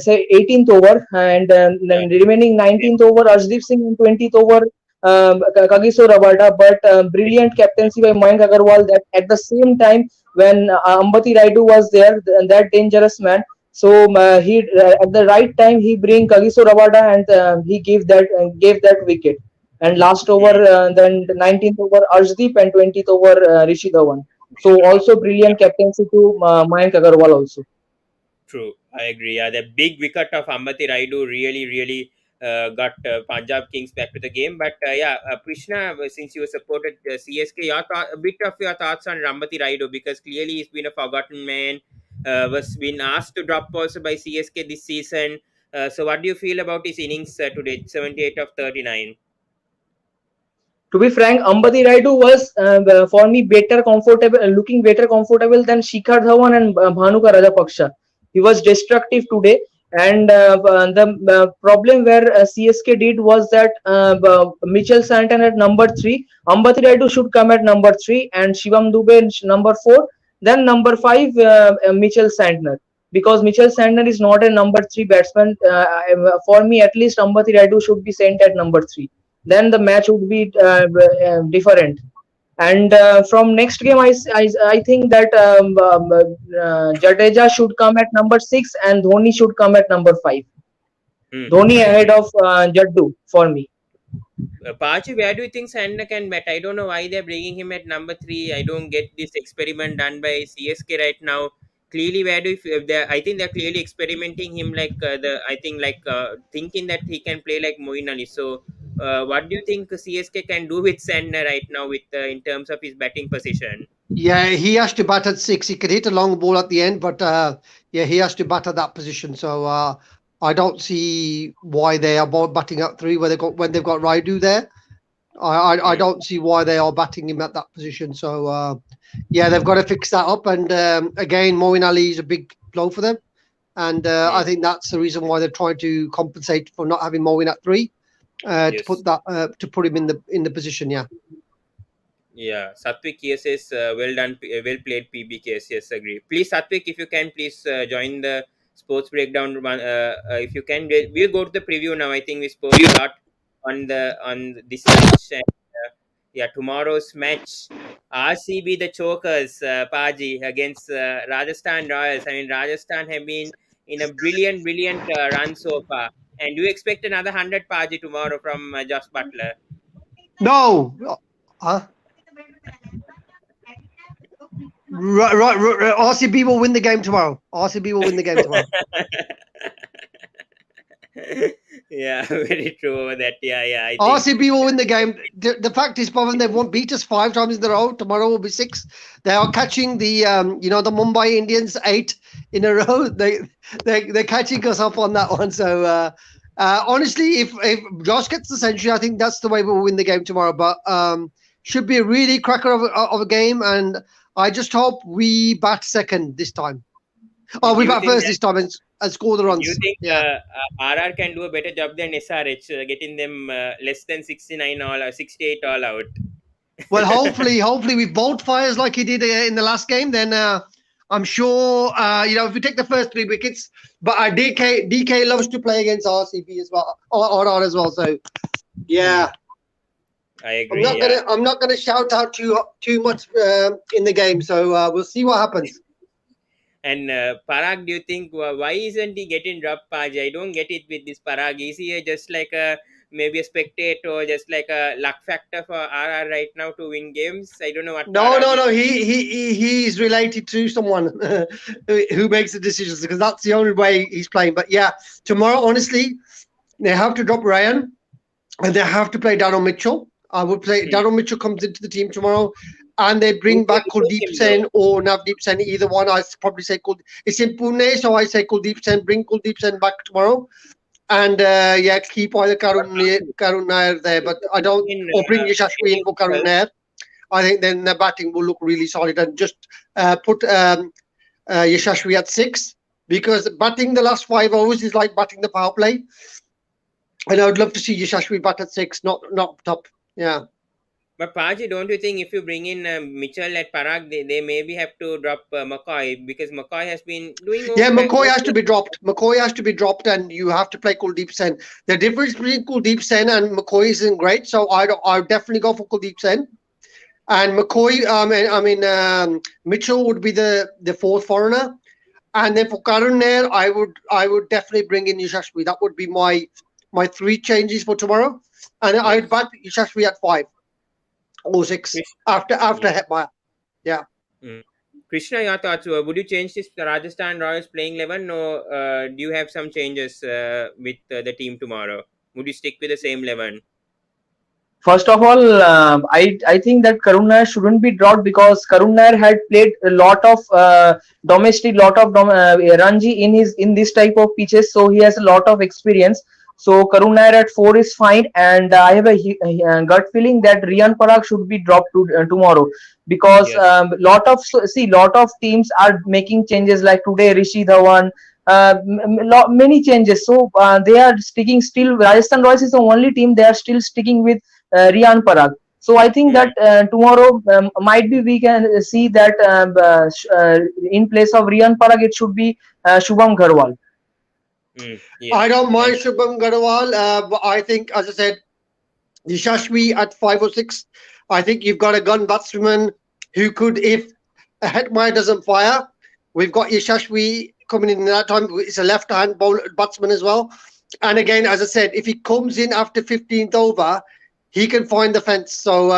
say 18th over, and yeah. then the remaining Yeah. 19th over Arshdeep Singh, and 20th over Kagiso Rabada. But brilliant captaincy by Mayank Agarwal. That at the same time when Ambati Raidu was there, that dangerous man. So he at the right time he bring Kagiso Rabada, and he gave that wicket. And last over, Mm, then the 19th over Arshdeep, and 20th over Rishi Dhawan. Rishi So Dhawan. also brilliant captaincy to Mayank Agarwal also. True, I agree. Yeah, the big wicket of Ambati Raidu really got Punjab Kings back to the game. But yeah, Krishna, since you supported CSK, a bit of your thoughts on Ambati Raidu, because clearly he's been a forgotten man. Was been asked to drop also by CSK this season. So what do you feel about his innings today? 78 of 39. To be frank, Ambati Raidu was for me better comfortable, looking better comfortable than Shikhar Dhawan and Bhanuka Rajapaksha. He was destructive today, and the problem where CSK did was that Mitchell Santon at number three, Ambati Raidu should come at number three, and Shivam Dubey number four, then number five Mitchell Santner. Because Mitchell Santner is not a number three batsman, for me at least Ambati Raidu should be sent at number three, then the match would be different. And from next game, I think that Jadeja should come at number six, and Dhoni should come at number five. Dhoni I ahead agree. of Jaddu for me. Pachi, where do you think Sandner can bet? I don't know why they're bringing him at number three. I don't get this experiment done by CSK right now. Clearly, where do you feel I think they're clearly experimenting him like thinking that he can play like Moeen Ali. So, what do you think CSK can do with Sandner right now with in terms of his batting position? Yeah, he has to bat at 6. He could hit a long ball at the end, but yeah, he has to bat at that position. So I don't see why they are batting at 3 when they've got Raidu there. I Hmm. don't see why they are batting him at that position. So yeah, they've got to fix that up. And again, Moeen Ali is a big blow for them, and I Hmm. think that's the reason why they're trying to compensate for not having Moeen at 3 Yes. to put him in the position. Yeah. Yeah, Satvik, yes, yes, well done, well played, PBKS. Yes, agree. Please, Satvik, if you can, please join the sports breakdown. If you can, we'll go to the preview now. I think we spoke a lot on this match. And, yeah, tomorrow's match, RCB the chokers, Paji against Rajasthan Royals. I mean, Rajasthan have been in a brilliant run so far. And do you expect another 100 Paji tomorrow from Josh Butler? No. Huh? Right. RCB will win the game tomorrow. RCB will win the game tomorrow. Yeah, very true over that. Yeah, I think. RCB will win the game. The fact is, Pavan, they won't beat us 5 times in a row. Tomorrow will be 6. They are catching the the Mumbai Indians 8 in a row. They're catching us up on that one. So honestly, if Josh gets the century, I think that's the way we'll win the game tomorrow. But should be a really cracker of a game, and I just hope we bat second this time. Oh, Do we you bat think first that? this time and score the Do you runs. think Yeah. RR can do a better job than SRH, getting them less than 69 all, 68 all out? Well, hopefully, with both fires like he did in the last game, then I'm sure if we take the first 3 wickets. But DK loves to play against RCB as well, or as well. So Hmm. yeah, I agree. I'm not gonna shout out too much in the game. So we'll see what happens. And Parag, do you think why isn't he getting dropped, Paj? I don't get it with this Parag. Is he just like a maybe a spectator or just like a luck factor for RR right now to win games? I don't know what Parag is. No. He's related to someone who makes the decisions because that's the only way he's playing. But yeah, tomorrow, honestly, they have to drop Ryan and they have to play Darren Mitchell. I would play Darren Mitchell comes into the team tomorrow, and they bring back Kuldeep Sen or Navdeep Sen. Either one, I probably say Kuldeep. It's in Pune, so I say Kuldeep Sen. Bring Kuldeep Sen back tomorrow, and keep either Karun Nair there. But I don't. Or bring Yashashvi in for Karun Nair. I think then the batting will look really solid, and just put Yashashvi at 6 because batting the last 5 overs is like batting the power play. And I would love to see Yashashvi bat at 6, not top. Yeah. But Paji, don't you think if you bring in Mitchell at Parag, they maybe have to drop McCoy because McCoy has been doing okay. Yeah, McCoy has to be dropped. McCoy has to be dropped, and you have to play Kuldeep Sen. The difference between Kuldeep Sen and McCoy isn't great, so I'll definitely go for Kuldeep Sen. And McCoy, Mitchell would be the fourth foreigner, and then for Karun Nair, I would definitely bring in Yashashvi. That would be my 3 changes for tomorrow, and I'd bat Yashashvi at 5 or 6 after Hetmeyer. Yeah. Krishna, your thoughts? Would you change this Rajasthan Royals playing 11, or do you have some changes with the team tomorrow? Would you stick with the same 11? First of all, I think that Karun Nair shouldn't be dropped because Karun Nair had played a lot of domestic, Ranji in this type of pitches, so he has a lot of experience. So Karun Nair at 4 is fine, and I have a gut feeling that Riyan Parag should be dropped tomorrow because lot of teams are making changes like today Rishi Dhawan. Many changes, so they are sticking still. Rajasthan Royals is the only team they are still sticking with Riyan Parag. So I think that tomorrow might be we can see that in place of Riyan Parag it should be Shubham Garwal. I don't mind Shubham Garwal, but I think, as I said, Yashashvi at 5 or 6. I think you've got a gun batsman who could, if a Hetmeyer doesn't fire, we've got Yashashvi coming in that time. It's a left-hand batsman as well. And again, as I said, if he comes in after 15th over, he can find the fence. So,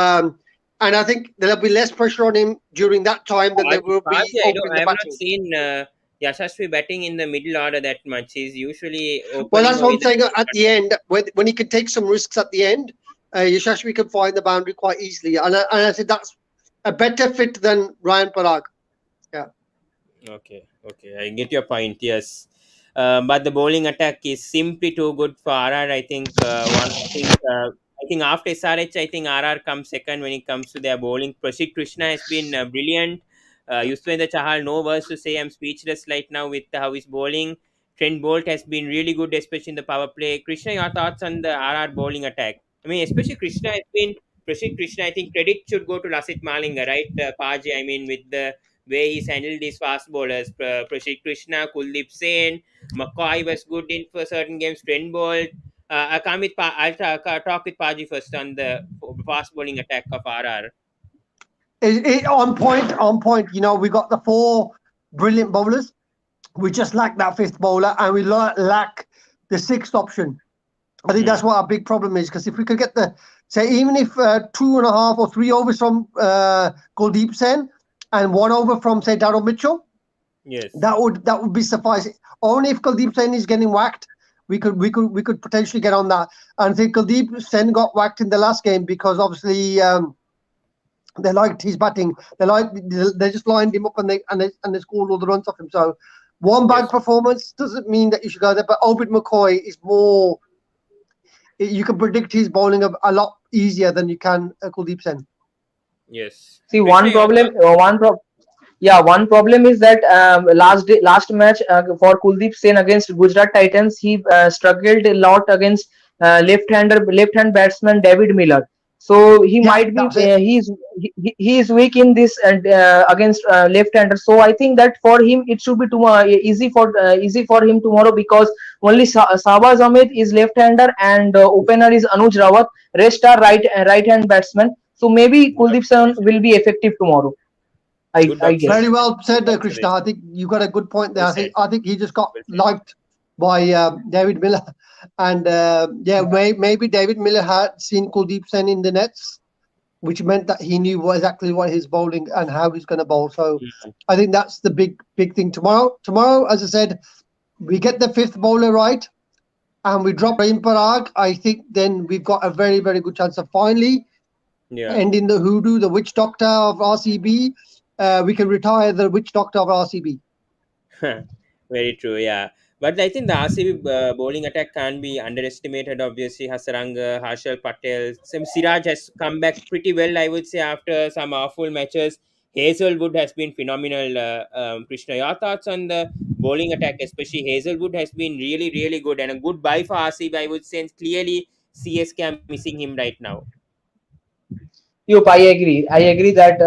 and I think there'll be less pressure on him during that time than there will be. I have not seen Yashashvi batting in the middle order that much. He's usually well, that's what I'm saying. At the end, when he can take some risks at the end, Yashashvi can find the boundary quite easily. And I think that's a better fit than Riyan Parag. Yeah. Okay, I get your point. Yes, but the bowling attack is simply too good for RR. I think I think after SRH, I think RR comes second when it comes to their bowling. Prasidh Krishna has been brilliant. Yuzvendra Chahal, no words to say. I'm speechless right now with how he's bowling. Trent Bolt has been really good, especially in the power play. Krishna, your thoughts on the RR bowling attack? I mean, especially Prasidh Krishna. I think credit should go to Lasith Malinga, right, Paji? I mean, with the way he's handled these fast bowlers, Prasidh Krishna, Kuldeep Sen, McCoy was good in for certain games. Trent Bolt. I'll talk with Paji first on the fast bowling attack of RR. On point. You know, we got the 4 brilliant bowlers. We just lack that 5th bowler, and we lack the 6th option. I think that's what our big problem is, because if we could get even if 2.5 or 3 overs from Kuldeep Sen and 1 over from, say, Darren Mitchell, yes, that would be sufficing. Only if Kuldeep Sen is getting whacked, we could potentially get on that. And I think Kuldeep Sen got whacked in the last game because obviously they liked his batting. They just lined him up and they scored all the runs off him. So one bad performance doesn't mean that you should go there. But Obed McCoy is more. You can predict his bowling a lot easier than you can Kuldeep Sen. Yes. See, one problem is that last match for Kuldeep Sen against Gujarat Titans, he struggled a lot against left-hand batsman David Miller. So he Yeah, might be that's it. he is weak in this and against left-hander. So I think that for him it should be tomorrow easy for him tomorrow, because only Sabaz Ahmed is left-hander and opener is Anuj Rawat. Rest are right-hand batsmen. So maybe Good Kuldeep Sangh observation. will be effective tomorrow. Good I guess. Very observation. well said, Good Krishna. I observation. think you got a good point there. Well I think said. I think he just got Well said. liked by David Miller, and maybe David Miller had seen Kuldeep Sen in the nets, which meant that he knew exactly what his bowling and how he's going to bowl. So Mm. I think that's the big thing tomorrow. Tomorrow, as I said, we get the fifth bowler right and we drop in Parag. I think then we've got a very good chance of finally Yeah. ending the hoodoo, the witch doctor of RCB. We can retire the witch doctor of RCB. Very true, yeah. But I think the RCB bowling attack can't be underestimated. Obviously, Hasaranga, Harshal Patel, some Siraj has come back pretty well, I would say, after some awful matches. Hazelwood has been phenomenal. Krishna, your thoughts on the bowling attack, especially Hazelwood, has been really good and a good buy for RCB, I would say. And clearly, CSK are missing him right now. Yup, I agree. I agree that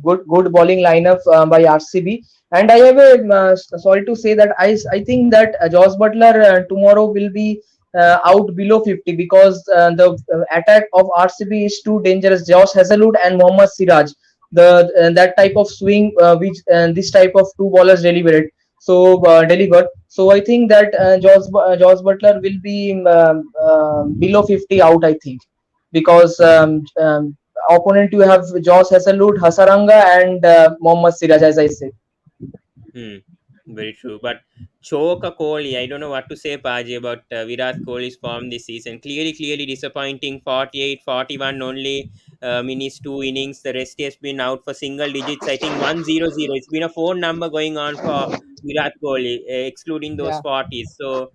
good bowling lineup by RCB. And I have a sorry to say that I think that Josh Butler tomorrow will be out below 50, because the attack of RCB is too dangerous. Josh Hazlewood and Mohammad Siraj, the that type of swing which this type of two bowlers delivered. Delivered. So I think that Josh Butler will be below 50 out. I think, because opponent you have Josh Hazlewood, Hasaranga, and Mohammad Siraj, as I said. Hmm. Very true. But Choka Kohli, I don't know what to say, Paji, about Virat Kohli's form this season. Clearly disappointing. 48, 41 only in his two innings. The rest has been out for single digits. I think 100. It's been a phone number going on for Virat Kohli, excluding those Yeah. 40s. So,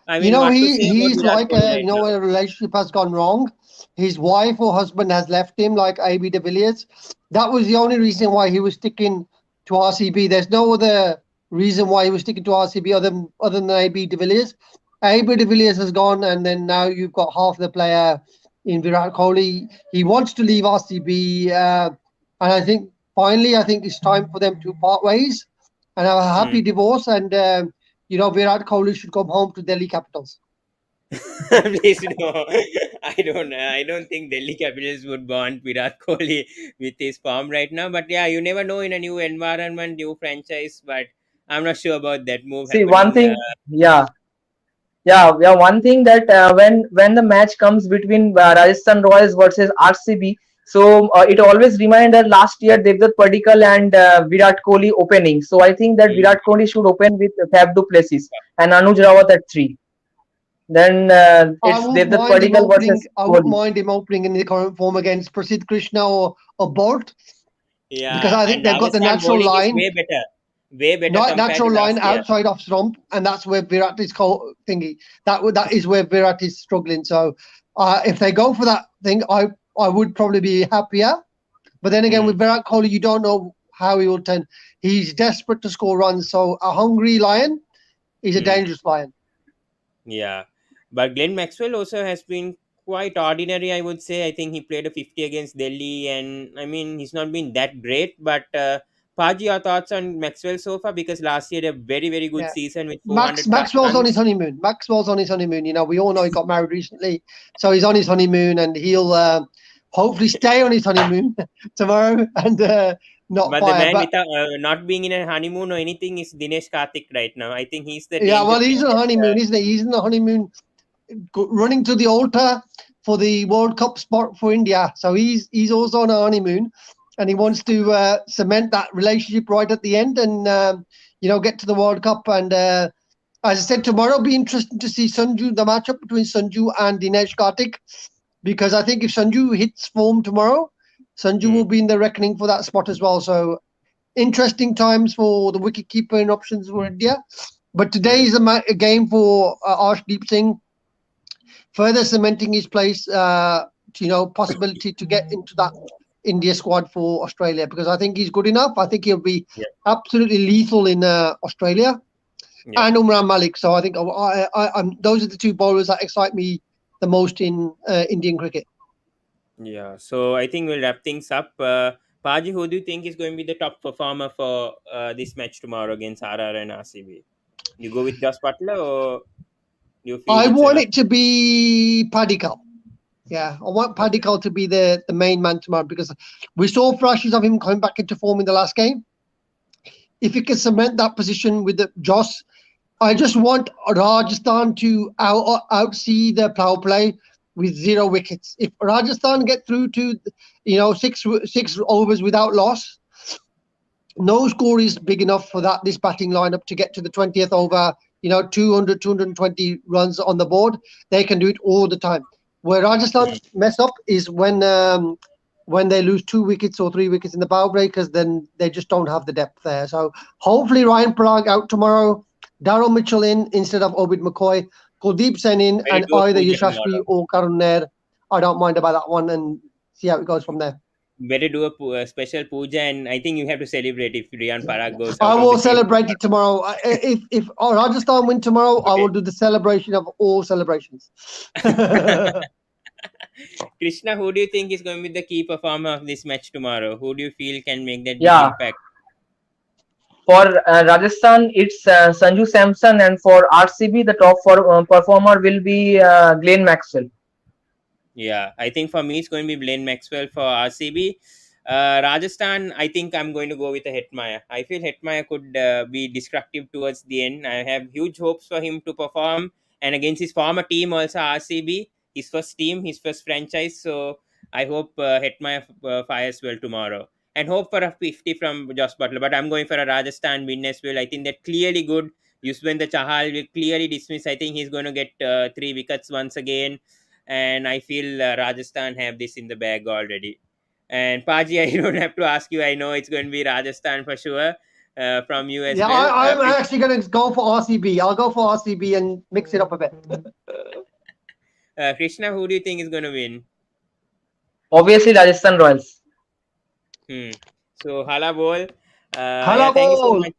I You mean, know, what to say about he's Virat like Kohli right when now? a relationship has gone wrong, his wife or husband has left him, like AB de Villiers. That was the only reason why he was sticking to RCB. There's no other reason why he was sticking to RCB other than AB de Villiers. AB de Villiers has gone, and then now you've got half the player in Virat Kohli. He wants to leave RCB, and I think finally, I think it's time for them to part ways and have a Hmm. happy divorce. And Virat Kohli should come home to Delhi Capitals. Please no. I don't think Delhi Capitals would want Virat Kohli with his form right now. But yeah, you never know in a new environment, new franchise. But I'm not sure about that move See, one happening. thing, yeah. One thing that when the match comes between Rajasthan Royals versus RCB, so it always reminds that last year Devdutt Padikkal and Virat Kohli opening. So I think that Mm, Virat Kohli should open with Fab du Plessis and Anuj Rawat at 3. Then I it's wouldn't Devdutt mind him Padikkal opening. versus I wouldn't Kohli. mind him opening in the current form against Prasidh Krishna or Bolt, because yeah, I think and they've got the Rajasthan natural bowling is line, way better not compared to natural line last year. outside of stump, and that's where Virat is thingy. That is where Virat is struggling. So if they go for that thing, I would probably be happier. But then again, Mm, with Virat Kohli, you don't know how he will turn. He's desperate to score runs. So a hungry lion is a mm. dangerous lion. Yeah, but Glenn Maxwell also has been quite ordinary, I would say. I think he played a 50 against Delhi, and I mean, he's not been that great. But Paji, your thoughts on Maxwell so far? Because last year, a very good Yeah. season with 400 plus Maxwell's on his runs. honeymoon. Maxwell's on his honeymoon. You know, we all know he got married recently, so he's on his honeymoon, and he'll hopefully stay on his honeymoon tomorrow and not But the fire. man But without not being in a honeymoon or anything is Dinesh Karthik right now. I think he's the yeah, danger well, he's man. on honeymoon, isn't he? He's in the honeymoon, running to the altar for the World Cup spot for India. So he's also on a honeymoon, and he wants to cement that relationship right at the end, and get to the World Cup. And as I said, tomorrow will be interesting to see the matchup between Sanju and Dinesh Karthik, because I think if Sanju hits form tomorrow, Sanju will Hmm. be in the reckoning for that spot as well. So interesting times for the wicket keeping options for India. But today Hmm. is a game for Arshdeep Singh, further cementing his place, possibility to get into that India squad for Australia, because I think he's good enough. I think he'll be Yeah. absolutely lethal in Australia, Yeah. and Umran Malik. So I think those are the two bowlers that excite me the most in Indian cricket. Yeah, so I think we'll wrap things up. Paji, who do you think is going to be the top performer for this match tomorrow against RR and RCB? You go with Josh Butler, or you feel I it's want enough? it to be Padikkal. Yeah, I want Padikkal to be the main man tomorrow because we saw flashes of him coming back into form in the last game. If he can cement that position with the Joss, I just want Rajasthan to outsee the power play with 0 wickets. If Rajasthan get through to, six overs without loss, no score is big enough for this batting lineup to get to the 20th over. 200, 220 runs on the board. They can do it all the time. Where Rajasthan mess up is when they lose 2 wickets or 3 wickets in the power play, because then they just don't have the depth there. So hopefully Ryan Parag out tomorrow, Darryl Mitchell in instead of Obid McCoy, Kuldeep Sen in, Better and do a either puja Yashasvi tomorrow. or Karun Nair. I don't mind about that one, and see how it goes from there. Better do a special puja, and I think you have to celebrate if Riyan Parag goes I out of will the team. celebrate it tomorrow. If Rajasthan win tomorrow, I will do the celebration of all celebrations. Krishna, who do you think is going to be the key performer of this match tomorrow? Who do you feel can make that big Yeah, impact? for Rajasthan, it's Sanju Samson, and for RCB, the performer will be Glenn Maxwell. Yeah, I think for me it's going to be Blaine Maxwell for RCB. Rajasthan, I think I'm going to go with a Hetmaya. I feel Hetmaya could be destructive towards the end. I have huge hopes for him to perform, and against his former team also RCB, his first team, his first franchise. So I hope Hetmaya fires well tomorrow, and hope for a 50 from Josh Butler. But I'm going for a Rajasthan win as well. I think they're clearly good. Yuzvendra Chahal will clearly dismiss. I think he's going to get 3 wickets once again, and I feel Rajasthan have this in the bag already. And Paji, I don't have to ask you. I know it's going to be Rajasthan for sure. From you as Yeah, well. I'm actually going to go for RCB. I'll go for RCB and mix it up a bit. Krishna, who do you think is going to win? Obviously, Rajasthan Royals. So Hala Bol. Hala Thank you so ball. much.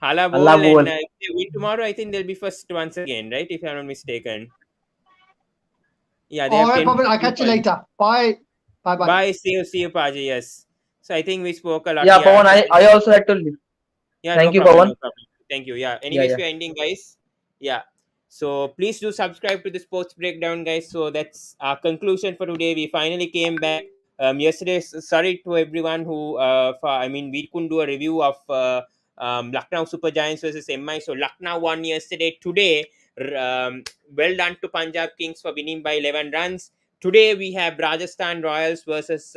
Hala Allah Bol, and Bol. if they win tomorrow, I think they'll be first once again, right? If I'm not mistaken. Yeah, they All have right, 10 Pavan, I'll catch you points. later. Bye. Bye. Bye. See you, Paji. Yes. So I think we spoke a lot Yeah, here. Pawan, So I also had to leave. yeah, no Thank you, problem, Pawan. no problem. Thank you. Yeah. Yeah, Anyways, yeah. we're ending, guys. Yeah. So please do subscribe to the sports breakdown, guys. So that's our conclusion for today. We finally came back. Yesterday, sorry to everyone who, we couldn't do a review of Lucknow Super Giants versus MI. So Lucknow won yesterday. Today, well done to Punjab Kings for winning by 11 runs. Today we have Rajasthan Royals versus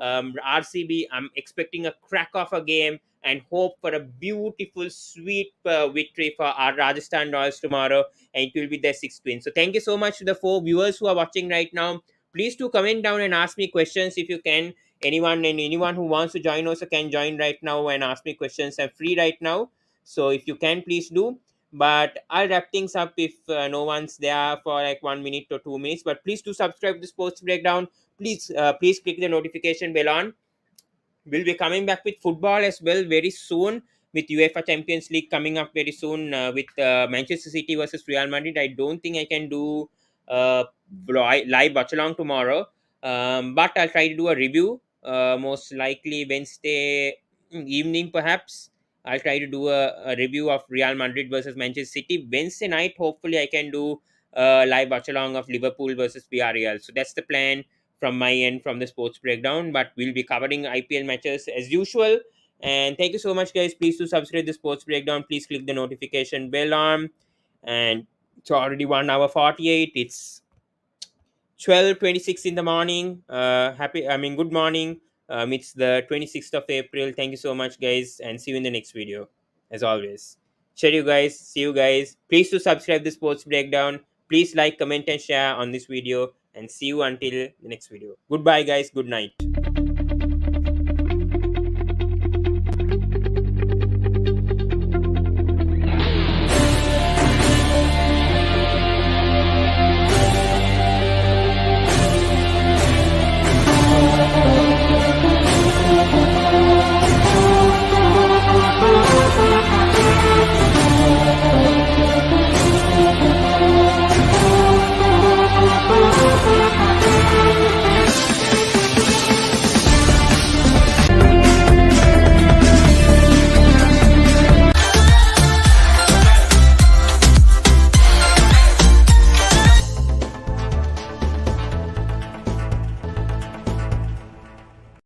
RCB. I'm expecting a crack of a game and hope for a beautiful, sweet victory for our Rajasthan Royals tomorrow, and it will be their 6th win. So, thank you so much to the 4 viewers who are watching right now. Please do comment down and ask me questions if you can. Anyone who wants to join also can join right now and ask me questions. I'm free right now, so if you can, please do. But I'll wrap things up if no one's there for like 1 minute or 2 minutes. But please do subscribe to Sports Breakdown. Please click the notification bell on. We'll be coming back with football as well very soon, with UEFA Champions League coming up very soon, with Manchester City versus Real Madrid. I don't think I can do live watch along tomorrow, but I'll try to do a review, most likely Wednesday evening perhaps. I'll try to do a review of Real Madrid versus Manchester City. Wednesday night, hopefully, I can do live watch along of Liverpool versus Villarreal. So that's the plan from my end from the sports breakdown, but we'll be covering IPL matches as usual. And thank you so much, guys. Please do subscribe the sports breakdown. Please click the notification bell on. And it's already 1 hour 48. It's 12:26 in the morning. Good morning. It's the 26th of April. Thank you so much, guys, and see you in the next video. As always, share you guys. See you guys. Please do subscribe the sports breakdown. Please like, comment, and share on this video. And see you until the next video. Goodbye, guys. Good night.